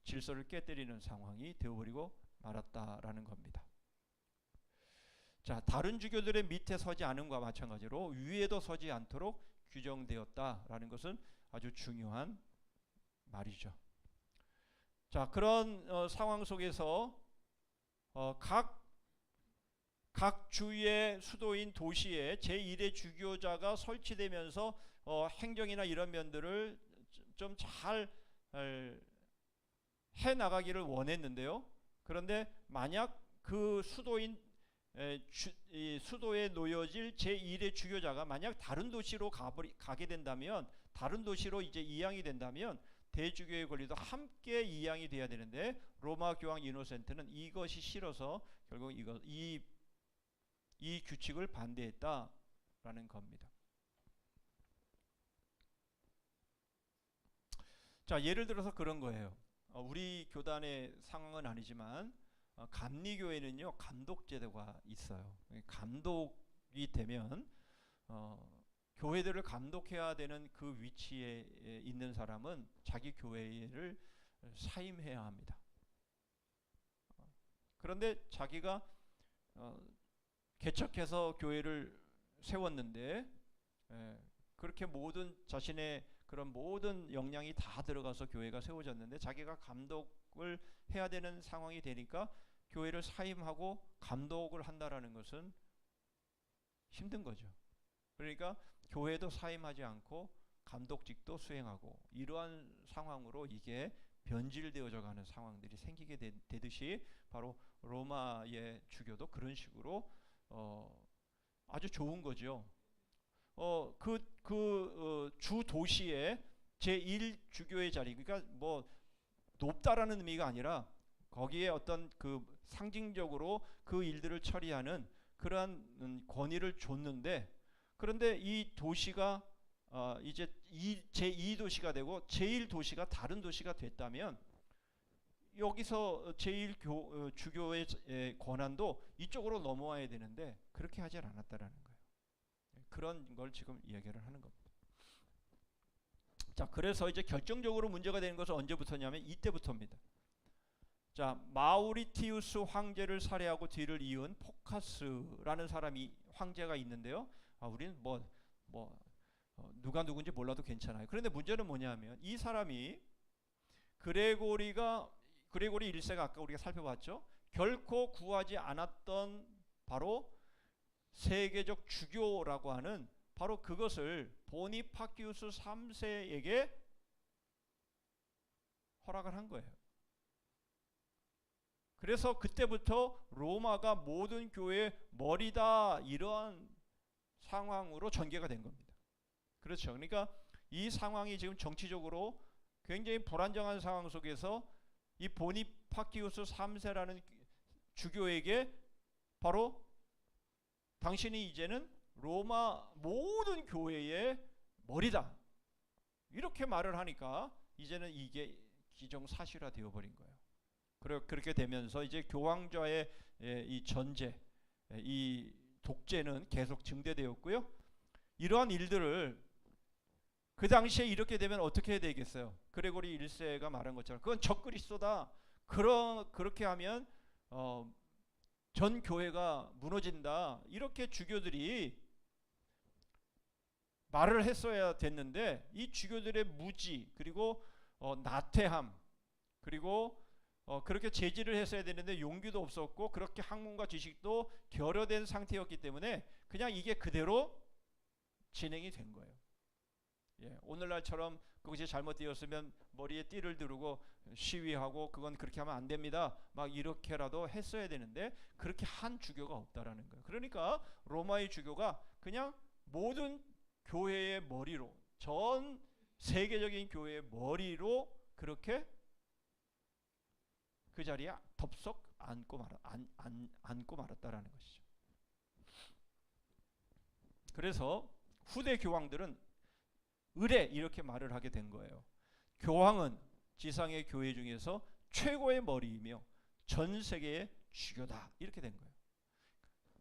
질서를 깨뜨리는 상황이 되어버리고 말았다라는 겁니다. 자, 다른 주교들의 밑에 서지 않음과 마찬가지로 위에도 서지 않도록 규정되었다라는 것은 아주 중요한 말이죠. 자, 그런 상황 속에서 각 주의 수도인 도시에 제1의 주교자가 설치되면서 행정이나 이런 면들을 좀 잘 해 나가기를 원했는데요. 그런데 만약 그 수도에 놓여질 제1의 주교자가 만약 다른 도시로 가게 된다면, 다른 도시로 이제 이양이 된다면 대주교의 권리도 함께 이양이 돼야 되는데, 로마 교황 이노센트는 이것이 싫어서 결국 이 규칙을 반대했다라는 겁니다. 자, 예를 들어서 그런 거예요. 우리 교단의 상황은 아니지만 감리교회는요, 감독 제도가 있어요. 감독이 되면 교회들을 감독해야 되는 그 위치에 있는 사람은 자기 교회를 사임해야 합니다. 그런데 자기가 개척해서 교회를 세웠는데 그렇게 모든 자신의 그런 모든 역량이 다 들어가서 교회가 세워졌는데 자기가 감독을 해야 되는 상황이 되니까 교회를 사임하고 감독을 한다라는 것은 힘든 거죠. 그러니까 교회도 사임하지 않고 감독직도 수행하고, 이러한 상황으로 이게 변질되어져 가는 상황들이 생기게 되듯이 바로 로마의 주교도 그런 식으로 아주 좋은 거죠. 주 도시의 제1주교의 자리, 그러니까 뭐 높다라는 의미가 아니라 거기에 어떤 그 상징적으로 그 일들을 처리하는 그러한 권위를 줬는데, 그런데 이 도시가 이제 제2도시가 되고 제1도시가 다른 도시가 됐다면 여기서 제1주교의 권한도 이쪽으로 넘어와야 되는데 그렇게 하지 않았다라는 거예요. 그런 걸 지금 이야기를 하는 겁니다. 자, 그래서 이제 결정적으로 문제가 되는 것은 언제부터냐면 이때부터입니다. 자, 마우리티우스 황제를 살해하고 뒤를 이은 포카스라는 황제가 있는데요. 우리는 누가 누군지 몰라도 괜찮아요. 그런데 문제는 뭐냐면 이 사람이 그레고리 1세가 아까 우리가 살펴봤죠. 결코 구하지 않았던 바로 세계적 주교라고 하는 바로 그것을 보니파키우스 3세에게 허락을 한 거예요. 그래서 그때부터 로마가 모든 교회의 머리다, 이러한 상황으로 전개가 된 겁니다. 그렇죠. 그러니까 이 상황이 지금 정치적으로 굉장히 불안정한 상황 속에서 이 보니파키우스 3세라는 주교에게 바로 당신이 이제는 로마 모든 교회의 머리다, 이렇게 말을 하니까 이제는 이게 기정사실화 되어버린 거예요. 그렇게 되면서 이제 교황좌의 이 전제, 이 독재는 계속 증대되었고요. 이러한 일들을 그 당시에 이렇게 되면 어떻게 해야 되겠어요? 그레고리 1세가 말한 것처럼 그건 적그리스도다. 그렇게 하면 전 교회가 무너진다. 이렇게 주교들이 말을 했어야 됐는데 이 주교들의 무지, 그리고 나태함, 그리고 그렇게 제지를 했어야 되는데 용기도 없었고 그렇게 학문과 지식도 결여된 상태였기 때문에 그냥 이게 그대로 진행이 된 거예요. 오늘날처럼 그것이 잘못되었으면 머리에 띠를 두르고 시위하고 그건 그렇게 하면 안 됩니다, 막 이렇게라도 했어야 되는데 그렇게 한 주교가 없다라는 거예요. 그러니까 로마의 주교가 그냥 모든 교회의 머리로, 전 세계적인 교회의 머리로 그렇게 그 자리에 덥석 앉고 말았다라는 것이죠. 그래서 후대 교황들은 의례 이렇게 말을 하게 된 거예요. 교황은 지상의 교회 중에서 최고의 머리이며 전 세계의 주교다 이렇게 된 거예요.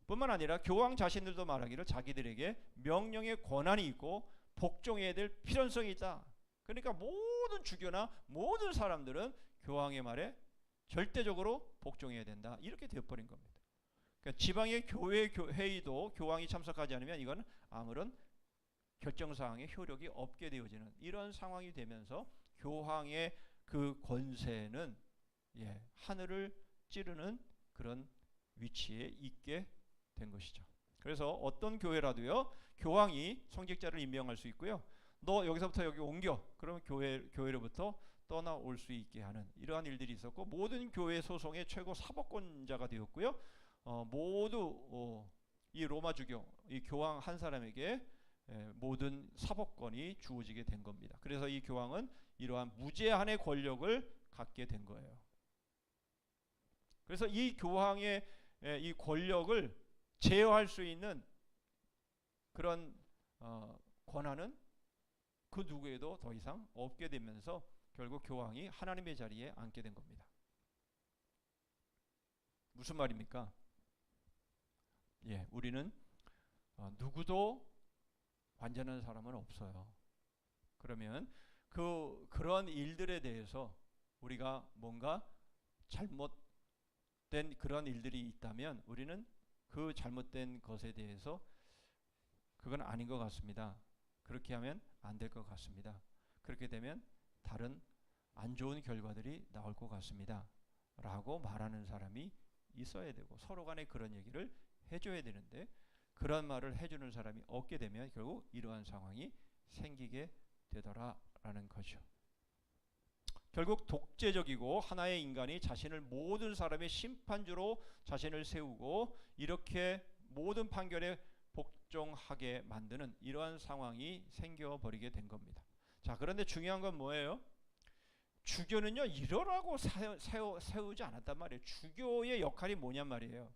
뿐만 아니라 교황 자신들도 말하기를 자기들에게 명령의 권한이 있고 복종해야 될 필연성이 있다. 그러니까 모든 주교나 모든 사람들은 교황의 말에 절대적으로 복종해야 된다. 이렇게 되어버린 겁니다. 그러니까 지방의 교회 회의도 교황이 참석하지 않으면 이건 아무런 결정사항의 효력이 없게 되어지는 이런 상황이 되면서 교황의 그 권세는 하늘을 찌르는 그런 위치에 있게 된 것이죠. 그래서 어떤 교회라도요, 교황이 성직자를 임명할 수 있고요. 너 여기서부터 여기 옮겨. 그러면 교회로부터 떠나올 수 있게 하는 이러한 일들이 있었고, 모든 교회 소송의 최고 사법권자가 되었고요. 모두 이 로마 주교, 이 교황 한 사람에게 모든 사법권이 주어지게 된 겁니다. 그래서 이 교황은 이러한 무제한의 권력을 갖게 된 거예요. 그래서 이 교황의 이 권력을 제어할 수 있는 그런 권한은 그 누구에도 더 이상 없게 되면서 결국 교황이 하나님의 자리에 앉게 된 겁니다. 무슨 말입니까? 우리는 누구도 완전한 사람은 없어요. 그러면 그런 일들에 대해서 우리가 뭔가 잘못된 그런 일들이 있다면 우리는 그 잘못된 것에 대해서 그건 아닌 것 같습니다. 그렇게 하면 안 될 것 같습니다. 그렇게 되면 다른 안 좋은 결과들이 나올 것 같습니다. 라고 말하는 사람이 있어야 되고 서로 간에 그런 얘기를 해줘야 되는데 그런 말을 해주는 사람이 없게 되면 결국 이러한 상황이 생기게 되더라라는 거죠. 결국 독재적이고 하나의 인간이 자신을 모든 사람의 심판주로 자신을 세우고 이렇게 모든 판결에 복종하게 만드는 이러한 상황이 생겨버리게 된 겁니다. 자, 그런데 중요한 건 뭐예요? 주교는요, 이러라고 세우지 않았단 말이에요. 주교의 역할이 뭐냔 말이에요.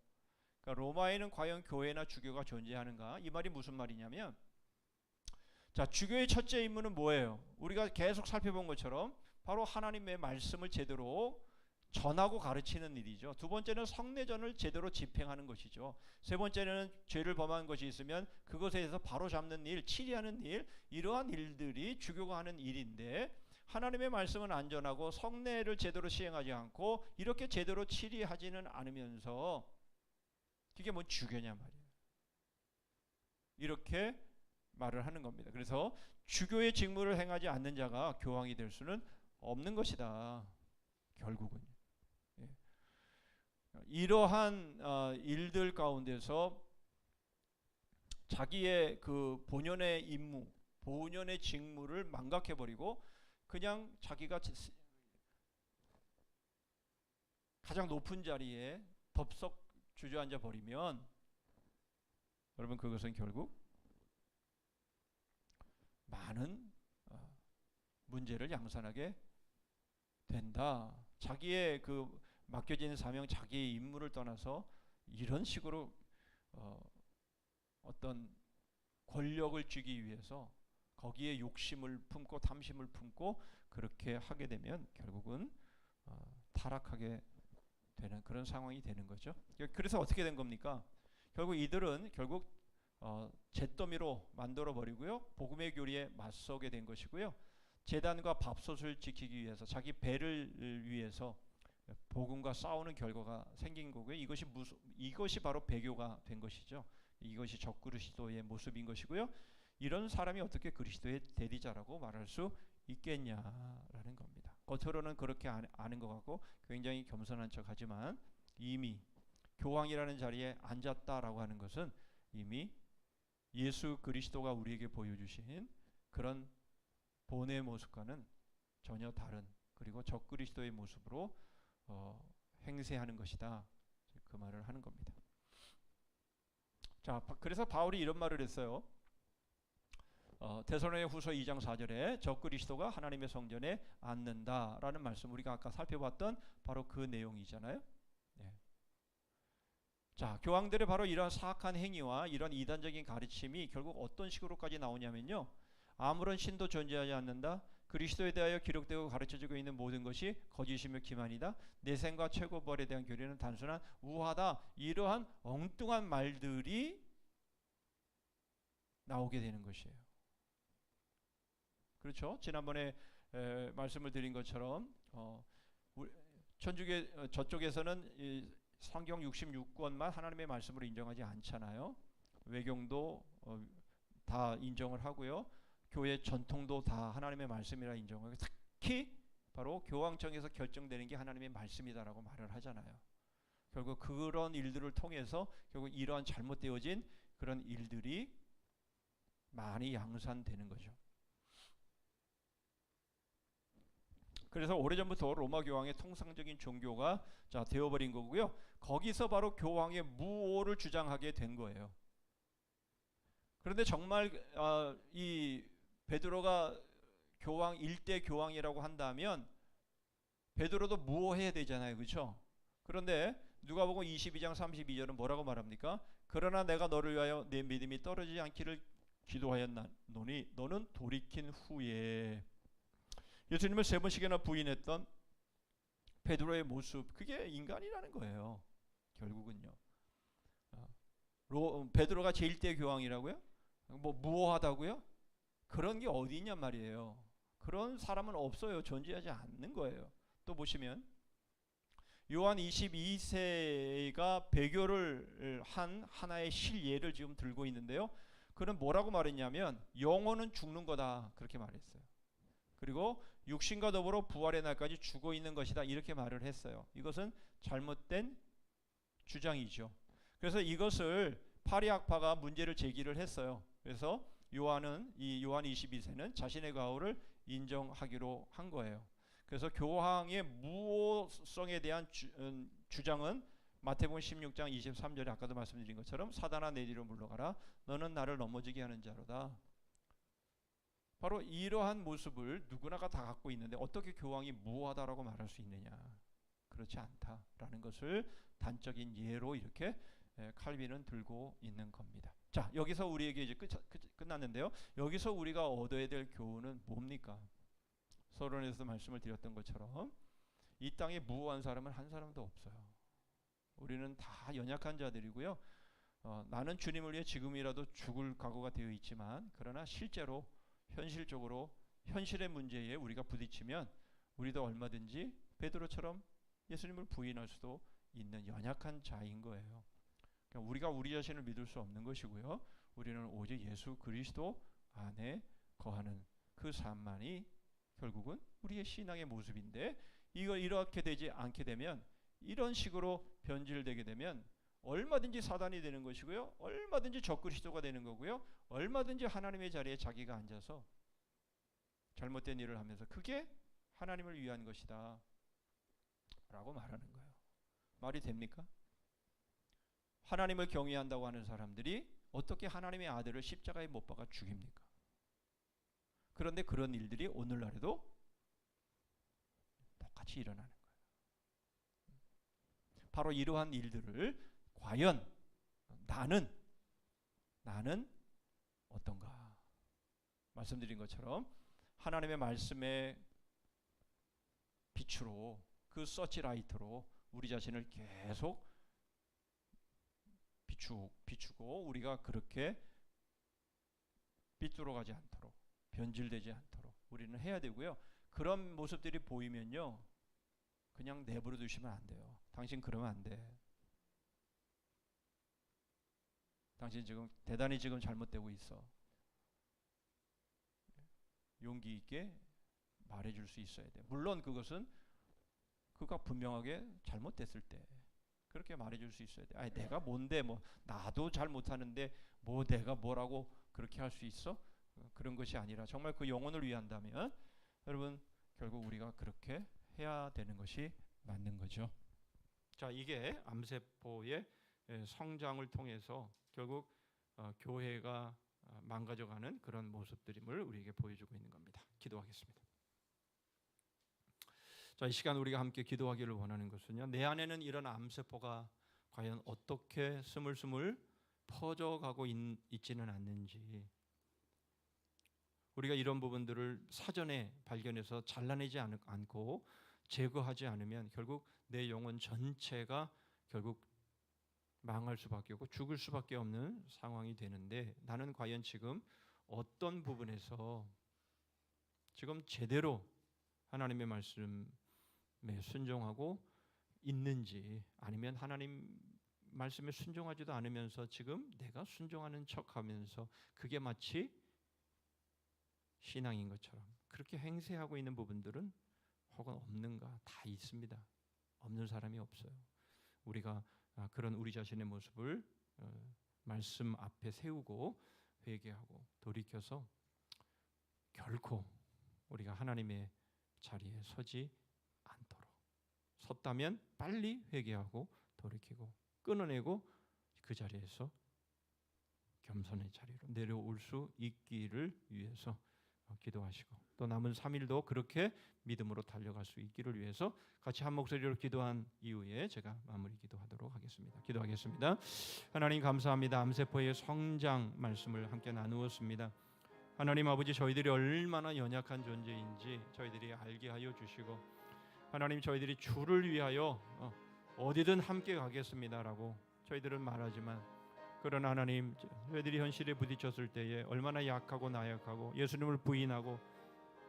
그러니까 로마에는 과연 교회나 주교가 존재하는가? 이 말이 무슨 말이냐면, 자, 주교의 첫째 임무는 뭐예요? 우리가 계속 살펴본 것처럼 바로 하나님의 말씀을 제대로 전하고 가르치는 일이죠. 두 번째는 성례전을 제대로 집행하는 것이죠. 세 번째는 죄를 범한 것이 있으면 그것에 대해서 바로 잡는 일, 치리하는 일, 이러한 일들이 주교가 하는 일인데 하나님의 말씀은 안 전하고 성례를 제대로 시행하지 않고 이렇게 제대로 치리하지는 않으면서 그게 뭐 주교냐 말이에요. 이렇게 말을 하는 겁니다. 그래서 주교의 직무를 행하지 않는 자가 교황이 될 수는 없는 것이다. 결국은 이러한 일들 가운데서 자기의 그 본연의 임무, 본연의 직무를 망각해버리고 그냥 자기가 가장 높은 자리에 덥석 주저앉아 버리면 여러분 그것은 결국 많은 문제를 양산하게 된다. 자기의 그 맡겨진 사명, 자기의 임무를 떠나서 이런 식으로 어떤 권력을 쥐기 위해서 거기에 욕심을 품고 탐심을 품고 그렇게 하게 되면 결국은 타락하게 되는 그런 상황이 되는 거죠. 그래서 어떻게 된 겁니까? 결국 이들은 결국 잿더미로 만들어 버리고요. 복음의 교리에 맞서게 된 것이고요. 제단과 밥솥을 지키기 위해서 자기 배를 위해서 복음과 싸우는 결과가 생긴 거고요. 이것이 바로 배교가 된 것이죠. 이것이 적그리스도의 모습인 것이고요. 이런 사람이 어떻게 그리스도의 대리자라고 말할 수 있겠냐라는 겁니다. 겉으로는 그렇게 아는 것 같고 굉장히 겸손한 척하지만 이미 교황이라는 자리에 앉았다라고 하는 것은 이미 예수 그리스도가 우리에게 보여주신 그런 본의 모습과는 전혀 다른 그리고 적그리스도의 모습으로 행세하는 것이다. 그 말을 하는 겁니다. 자, 그래서 바울이 이런 말을 했어요. 데살로니가후서 2장 4절에 적그리스도가 하나님의 성전에 앉는다라는 말씀 우리가 아까 살펴봤던 바로 그 내용이잖아요. 자, 교황들의 바로 이런 사악한 행위와 이런 이단적인 가르침이 결국 어떤 식으로까지 나오냐면요. 아무런 신도 존재하지 않는다. 그리스도에 대하여 기록되고 가르쳐지고 있는 모든 것이 거짓이며 기만이다. 내 생과 최고벌에 대한 교리는 단순한 우하다. 이러한 엉뚱한 말들이 나오게 되는 것이에요. 그렇죠? 지난번에 말씀을 드린 것처럼 천주교 저쪽에서는 이 성경 66권만 하나님의 말씀으로 인정하지 않잖아요. 외경도 다 인정을 하고요. 교회 전통도 다 하나님의 말씀이라 인정하고, 특히 바로 교황청에서 결정되는 게 하나님의 말씀이다라고 말을 하잖아요. 결국 그런 일들을 통해서 결국 이러한 잘못되어진 그런 일들이 많이 양산되는 거죠. 그래서 오래전부터 로마 교황의 통상적인 종교가 되어버린 거고요. 거기서 바로 교황의 무오를 주장하게 된 거예요. 그런데 정말 이 베드로가 교황 일대 교황이라고 한다면 베드로도 무오해야 되잖아요, 그렇죠? 그런데 누가복음 22장 32절은 뭐라고 말합니까? 그러나 내가 너를 위하여 내 믿음이 떨어지지 않기를 기도하였노니 너는 돌이킨 후에. 예수님을 3번씩이나 부인했던 베드로의 모습, 그게 인간이라는 거예요. 결국은요. 베드로가 제1대 교황이라고요? 뭐 무오하다고요? 그런 게 어디 있냔 말이에요. 그런 사람은 없어요. 존재하지 않는 거예요. 또 보시면 요한 22세가 배교를 한 하나의 실예를 지금 들고 있는데요. 그는 뭐라고 말했냐면 영혼은 죽는 거다, 그렇게 말했어요. 그리고 육신과 더불어 부활의 날까지 죽어 있는 것이다, 이렇게 말을 했어요. 이것은 잘못된 주장이죠. 그래서 이것을 파리학파가 문제를 제기를 했어요. 그래서 요한 22세는 자신의 과오를 인정하기로 한 거예요. 그래서 교황의 무오성에 대한 주장은 마태복음 16장 23절에 아까도 말씀드린 것처럼 사단아 내 뒤로 물러가라, 너는 나를 넘어지게 하는 자로다. 바로 이러한 모습을 누구나가 다 갖고 있는데 어떻게 교황이 무오하다라고 말할 수 있느냐? 그렇지 않다라는 것을 단적인 예로 이렇게 칼빈은 들고 있는 겁니다. 자, 여기서 우리에게 이제 끝났는데요. 여기서 우리가 얻어야 될 교훈은 뭡니까? 서론에서 말씀을 드렸던 것처럼 이 땅에 무오한 사람은 한 사람도 없어요. 우리는 다 연약한 자들이고요. 나는 주님을 위해 지금이라도 죽을 각오가 되어 있지만, 그러나 실제로 현실적으로 현실의 문제에 우리가 부딪히면 우리도 얼마든지 베드로처럼 예수님을 부인할 수도 있는 연약한 자인 거예요. 그러니까 우리가 우리 자신을 믿을 수 없는 것이고요. 우리는 오직 예수 그리스도 안에 거하는 그 삶만이 결국은 우리의 신앙의 모습인데, 이거 이렇게 되지 않게 되면, 이런 식으로 변질되게 되면 얼마든지 사단이 되는 것이고요. 얼마든지 적그리스도가 되는 거고요. 얼마든지 하나님의 자리에 자기가 앉아서 잘못된 일을 하면서 그게 하나님을 위한 것이다 라고 말하는 거예요. 말이 됩니까? 하나님을 경외한다고 하는 사람들이 어떻게 하나님의 아들을 십자가에 못 박아 죽입니까? 그런데 그런 일들이 오늘날에도 똑같이 일어나는 거예요. 바로 이러한 일들을 과연 나는 어떤가? 말씀드린 것처럼 하나님의 말씀의 빛으로, 그 서치라이트로 우리 자신을 계속 비추고 우리가 그렇게 삐뚤어가지 않도록, 변질되지 않도록 우리는 해야 되고요. 그런 모습들이 보이면요, 그냥 내버려 두시면 안 돼요. 당신 그러면 안 돼. 당신 지금 대단히 지금 잘못되고 있어. 용기 있게 말해줄 수 있어야 돼. 물론 그것은 그가 분명하게 잘못됐을 때 그렇게 말해줄 수 있어야 돼. 아니 내가 뭔데, 뭐 나도 잘 못하는데 뭐 내가 뭐라고 그렇게 할 수 있어? 그런 것이 아니라 정말 그 영혼을 위한다면 여러분 결국 우리가 그렇게 해야 되는 것이 맞는 거죠. 자, 이게 암세포의 성장을 통해서 결국 교회가 망가져가는 그런 모습들임을 우리에게 보여주고 있는 겁니다. 기도하겠습니다. 자, 이 시간 우리가 함께 기도하기를 원하는 것은요, 내 안에는 이런 암세포가 과연 어떻게 스물스물 퍼져가고 있지는 않는지, 우리가 이런 부분들을 사전에 발견해서 잘라내지 않고 제거하지 않으면 결국 내 영혼 전체가 결국 망할 수밖에 없고 죽을 수밖에 없는 상황이 되는데, 나는 과연 지금 어떤 부분에서 지금 제대로 하나님의 말씀에 순종하고 있는지, 아니면 하나님 말씀에 순종하지도 않으면서 지금 내가 순종하는 척하면서 그게 마치 신앙인 것처럼 그렇게 행세하고 있는 부분들은 혹은 없는가? 다 있습니다. 없는 사람이 없어요. 우리가 그런 우리 자신의 모습을 말씀 앞에 세우고 회개하고 돌이켜서 결코 우리가 하나님의 자리에 서지 않도록, 섰다면 빨리 회개하고 돌이키고 끊어내고 그 자리에서 겸손의 자리로 내려올 수 있기를 위해서 기도하시고, 또 남은 3일도 그렇게 믿음으로 달려갈 수 있기를 위해서 같이 한 목소리로 기도한 이후에 제가 마무리 기도하도록 하겠습니다. 기도하겠습니다. 하나님 감사합니다. 암세포의 성장 말씀을 함께 나누었습니다. 하나님 아버지, 저희들이 얼마나 연약한 존재인지 저희들이 알게 하여 주시고, 하나님 저희들이 주를 위하여 어디든 함께 가겠습니다라고 저희들은 말하지만, 그러나 하나님 저희들이 현실에 부딪혔을 때에 얼마나 약하고 나약하고 예수님을 부인하고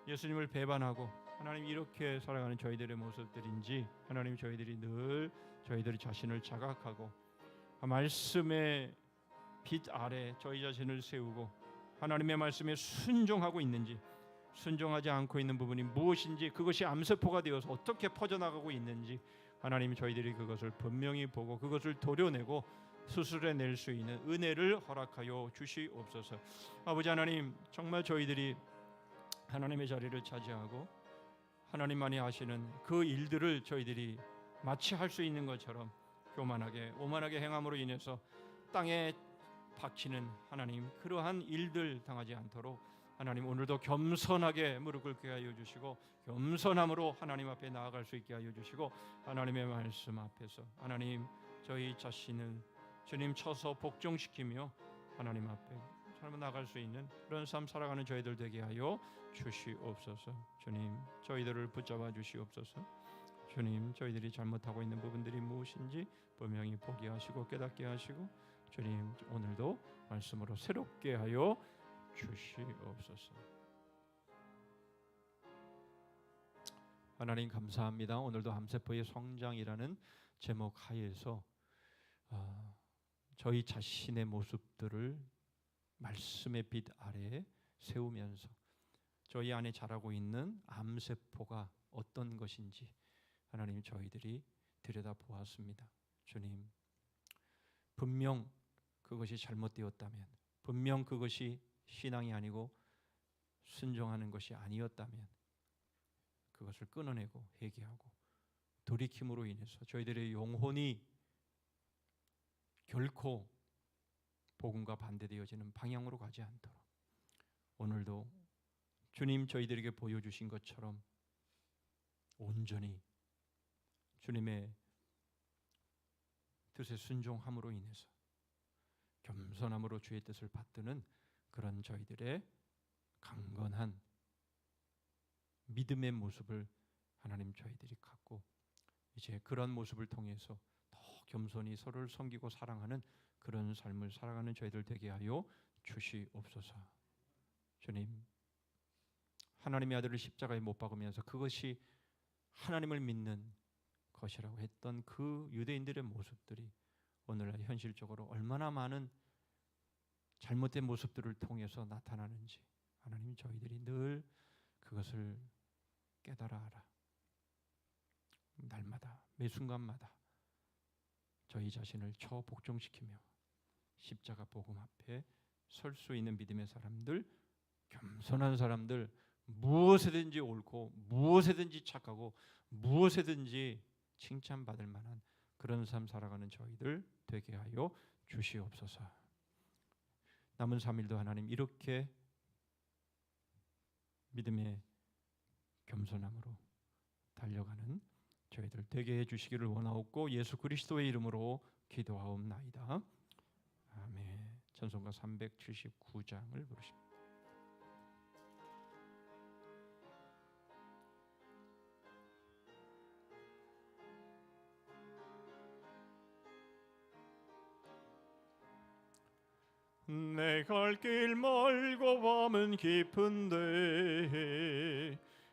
예수님을 배반하고 하나님 이렇게 살아가는 저희들의 모습들인지, 하나님 저희들이 늘 저희들의 자신을 자각하고 말씀의 빛 아래 저희 자신을 세우고 하나님의 말씀에 순종하고 있는지, 순종하지 않고 있는 부분이 무엇인지, 그것이 암세포가 되어서 어떻게 퍼져나가고 있는지 하나님 저희들이 그것을 분명히 보고 그것을 도려내고 수술해낼 수 있는 은혜를 허락하여 주시옵소서. 아버지 하나님, 정말 저희들이 하나님의 자리를 차지하고 하나님만이 하시는 그 일들을 저희들이 마치 할 수 있는 것처럼 교만하게 오만하게 행함으로 인해서 땅에 박히는 하나님 그러한 일들 당하지 않도록 하나님 오늘도 겸손하게 무릎 꿇게 하여 주시고 겸손함으로 하나님 앞에 나아갈 수 있게 하여 주시고, 하나님의 말씀 앞에서 하나님 저희 자신을 주님 쳐서 복종시키며 하나님 앞에 삶을 나갈 수 있는 그런 삶 살아가는 저희들 되게 하여 주시옵소서. 주님 저희들을 붙잡아 주시옵소서. 주님 저희들이 잘못하고 있는 부분들이 무엇인지 분명히 보게 하시고 깨닫게 하시고, 주님 오늘도 말씀으로 새롭게 하여 주시옵소서. 하나님 감사합니다. 오늘도 암세포의 성장이라는 제목 하에서 저희 자신의 모습들을 말씀의 빛 아래에 세우면서 저희 안에 자라고 있는 암세포가 어떤 것인지 하나님 저희들이 들여다보았습니다. 주님 분명 그것이 잘못되었다면, 분명 그것이 신앙이 아니고 순종하는 것이 아니었다면 그것을 끊어내고 회개하고 돌이킴으로 인해서 저희들의 영혼이 결코 복음과 반대되어지는 방향으로 가지 않도록 오늘도 주님 저희들에게 보여주신 것처럼 온전히 주님의 뜻에 순종함으로 인해서 겸손함으로 주의 뜻을 받드는 그런 저희들의 강건한 믿음의 모습을 하나님 저희들이 갖고 이제 그런 모습을 통해서 더 겸손히 서로를 섬기고 사랑하는 그런 삶을 살아가는 저희들 되게 하여 주시옵소서. 주님 하나님의 아들을 십자가에 못 박으면서 그것이 하나님을 믿는 것이라고 했던 그 유대인들의 모습들이 오늘날 현실적으로 얼마나 많은 잘못된 모습들을 통해서 나타나는지 하나님 저희들이 늘 그것을 깨달아 알아 날마다 매 순간마다 저희 자신을 처복종시키며 십자가 복음 앞에 설 수 있는 믿음의 사람들, 겸손한 사람들, 무엇에든지 옳고 무엇에든지 착하고 무엇에든지 칭찬받을 만한 그런 삶 살아가는 저희들 되게 하여 주시옵소서. 남은 3일도 하나님 이렇게 믿음의 겸손함으로 달려가는 저희들 되게 해주시기를 원하옵고 예수 그리스도의 이름으로 기도하옵나이다. 아멘. 찬송가 379장을 부르십니다. 내 갈 길 멀고 밤은 깊은데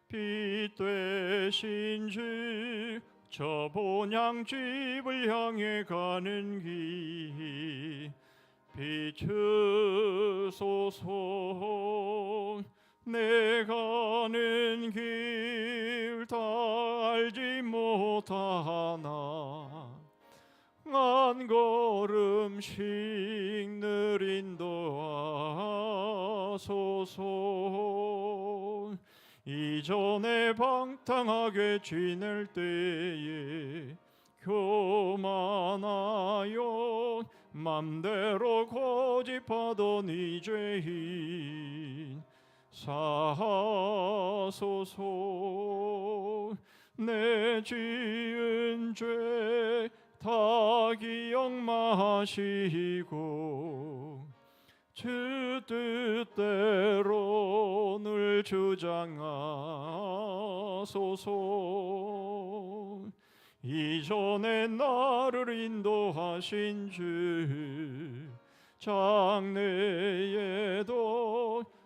빛 되신 주 저 본향집을 향해 가는 길 비추소서. 내 가는 길 다 알지 못하나 한 걸음씩 늘 인도하소서. 이전에 방탕하게 지낼 때에 교만하여 맘대로 고집하던 이 죄인 사하소서. 내 지은 죄 다 기억 마시고 주 뜻대로 늘 주장하소서. 이전에 나를 인도하신 주 장래에도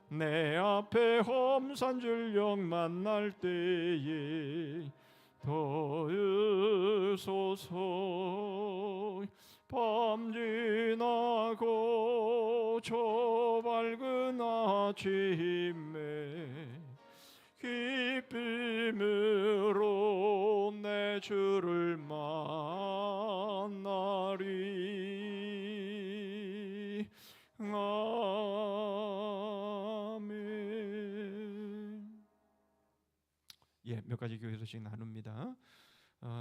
내 앞에 험산 줄령 만날 때에 더으소서. 밤 지나고 저 밝은 아침에 기쁨으로 내 주를 만나리. 아멘. 예, 몇 가지 교회 소식 나눕니다.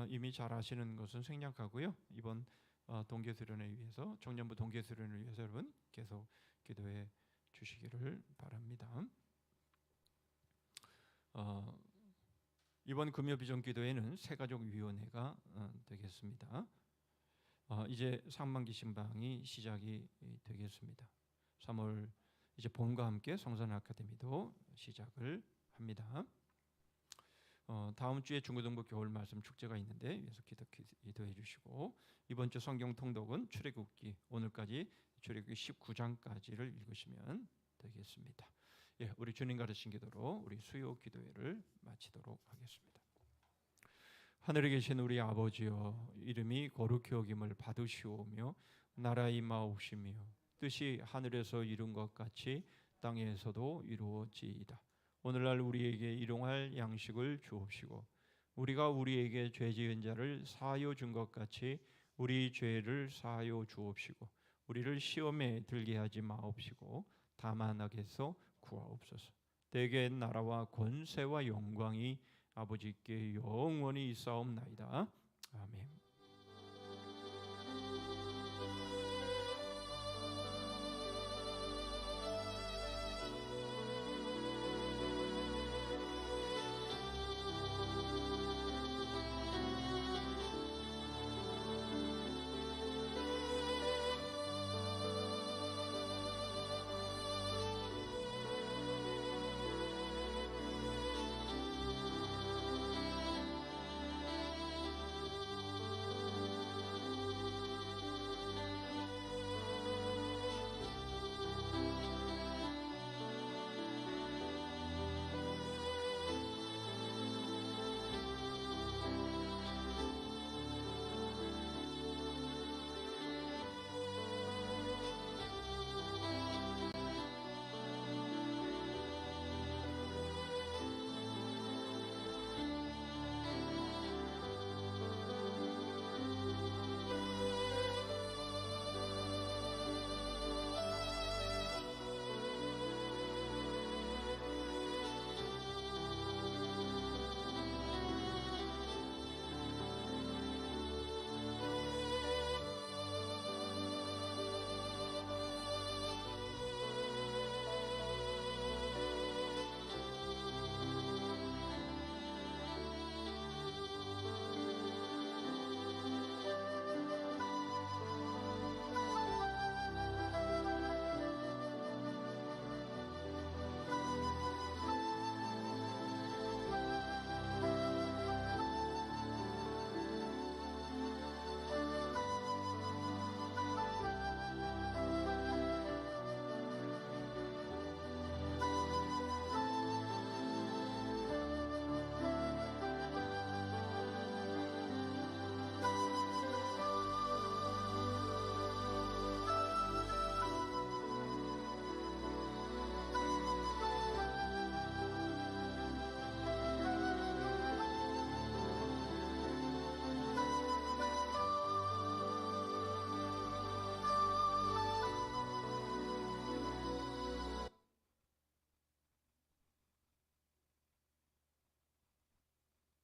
이미 잘 아시는 것은 생략하고요. 이번 동계 수련회 위해서, 청년부 동계 수련을 위해서 여러분 계속 기도해 주시기를 바랍니다. 이번 금요 비전 기도회는 새가족위원회가 되겠습니다. 이제 상반기 신방이 시작이 되겠습니다. 3월 이제 봄과 함께 성선 아카데미도 시작을 합니다. 다음 주에 중고등부 겨울 말씀 축제가 있는데 위해서 기도해 주시고, 이번 주 성경 통독은 출애굽기, 오늘까지 출애굽기 19장까지를 읽으시면 되겠습니다. 예, 우리 주님 가르친 기도로 우리 수요 기도회를 마치도록 하겠습니다. 하늘에 계신 우리 아버지여, 이름이 거룩히 여김을 받으시오며 나라 임하옵시며 뜻이 하늘에서 이룬 것 같이 땅에서도 이루어지이다. 오늘날 우리에게 일용할 양식을 주옵시고, 우리가 우리에게 죄 지은 자를 사하여 준 것 같이 우리 죄를 사하여 주옵시고, 우리를 시험에 들게 하지 마옵시고 다만 악에서 구하옵소서. 대개 나라와 권세와 영광이 아버지께 영원히 있사옵나이다. 아멘.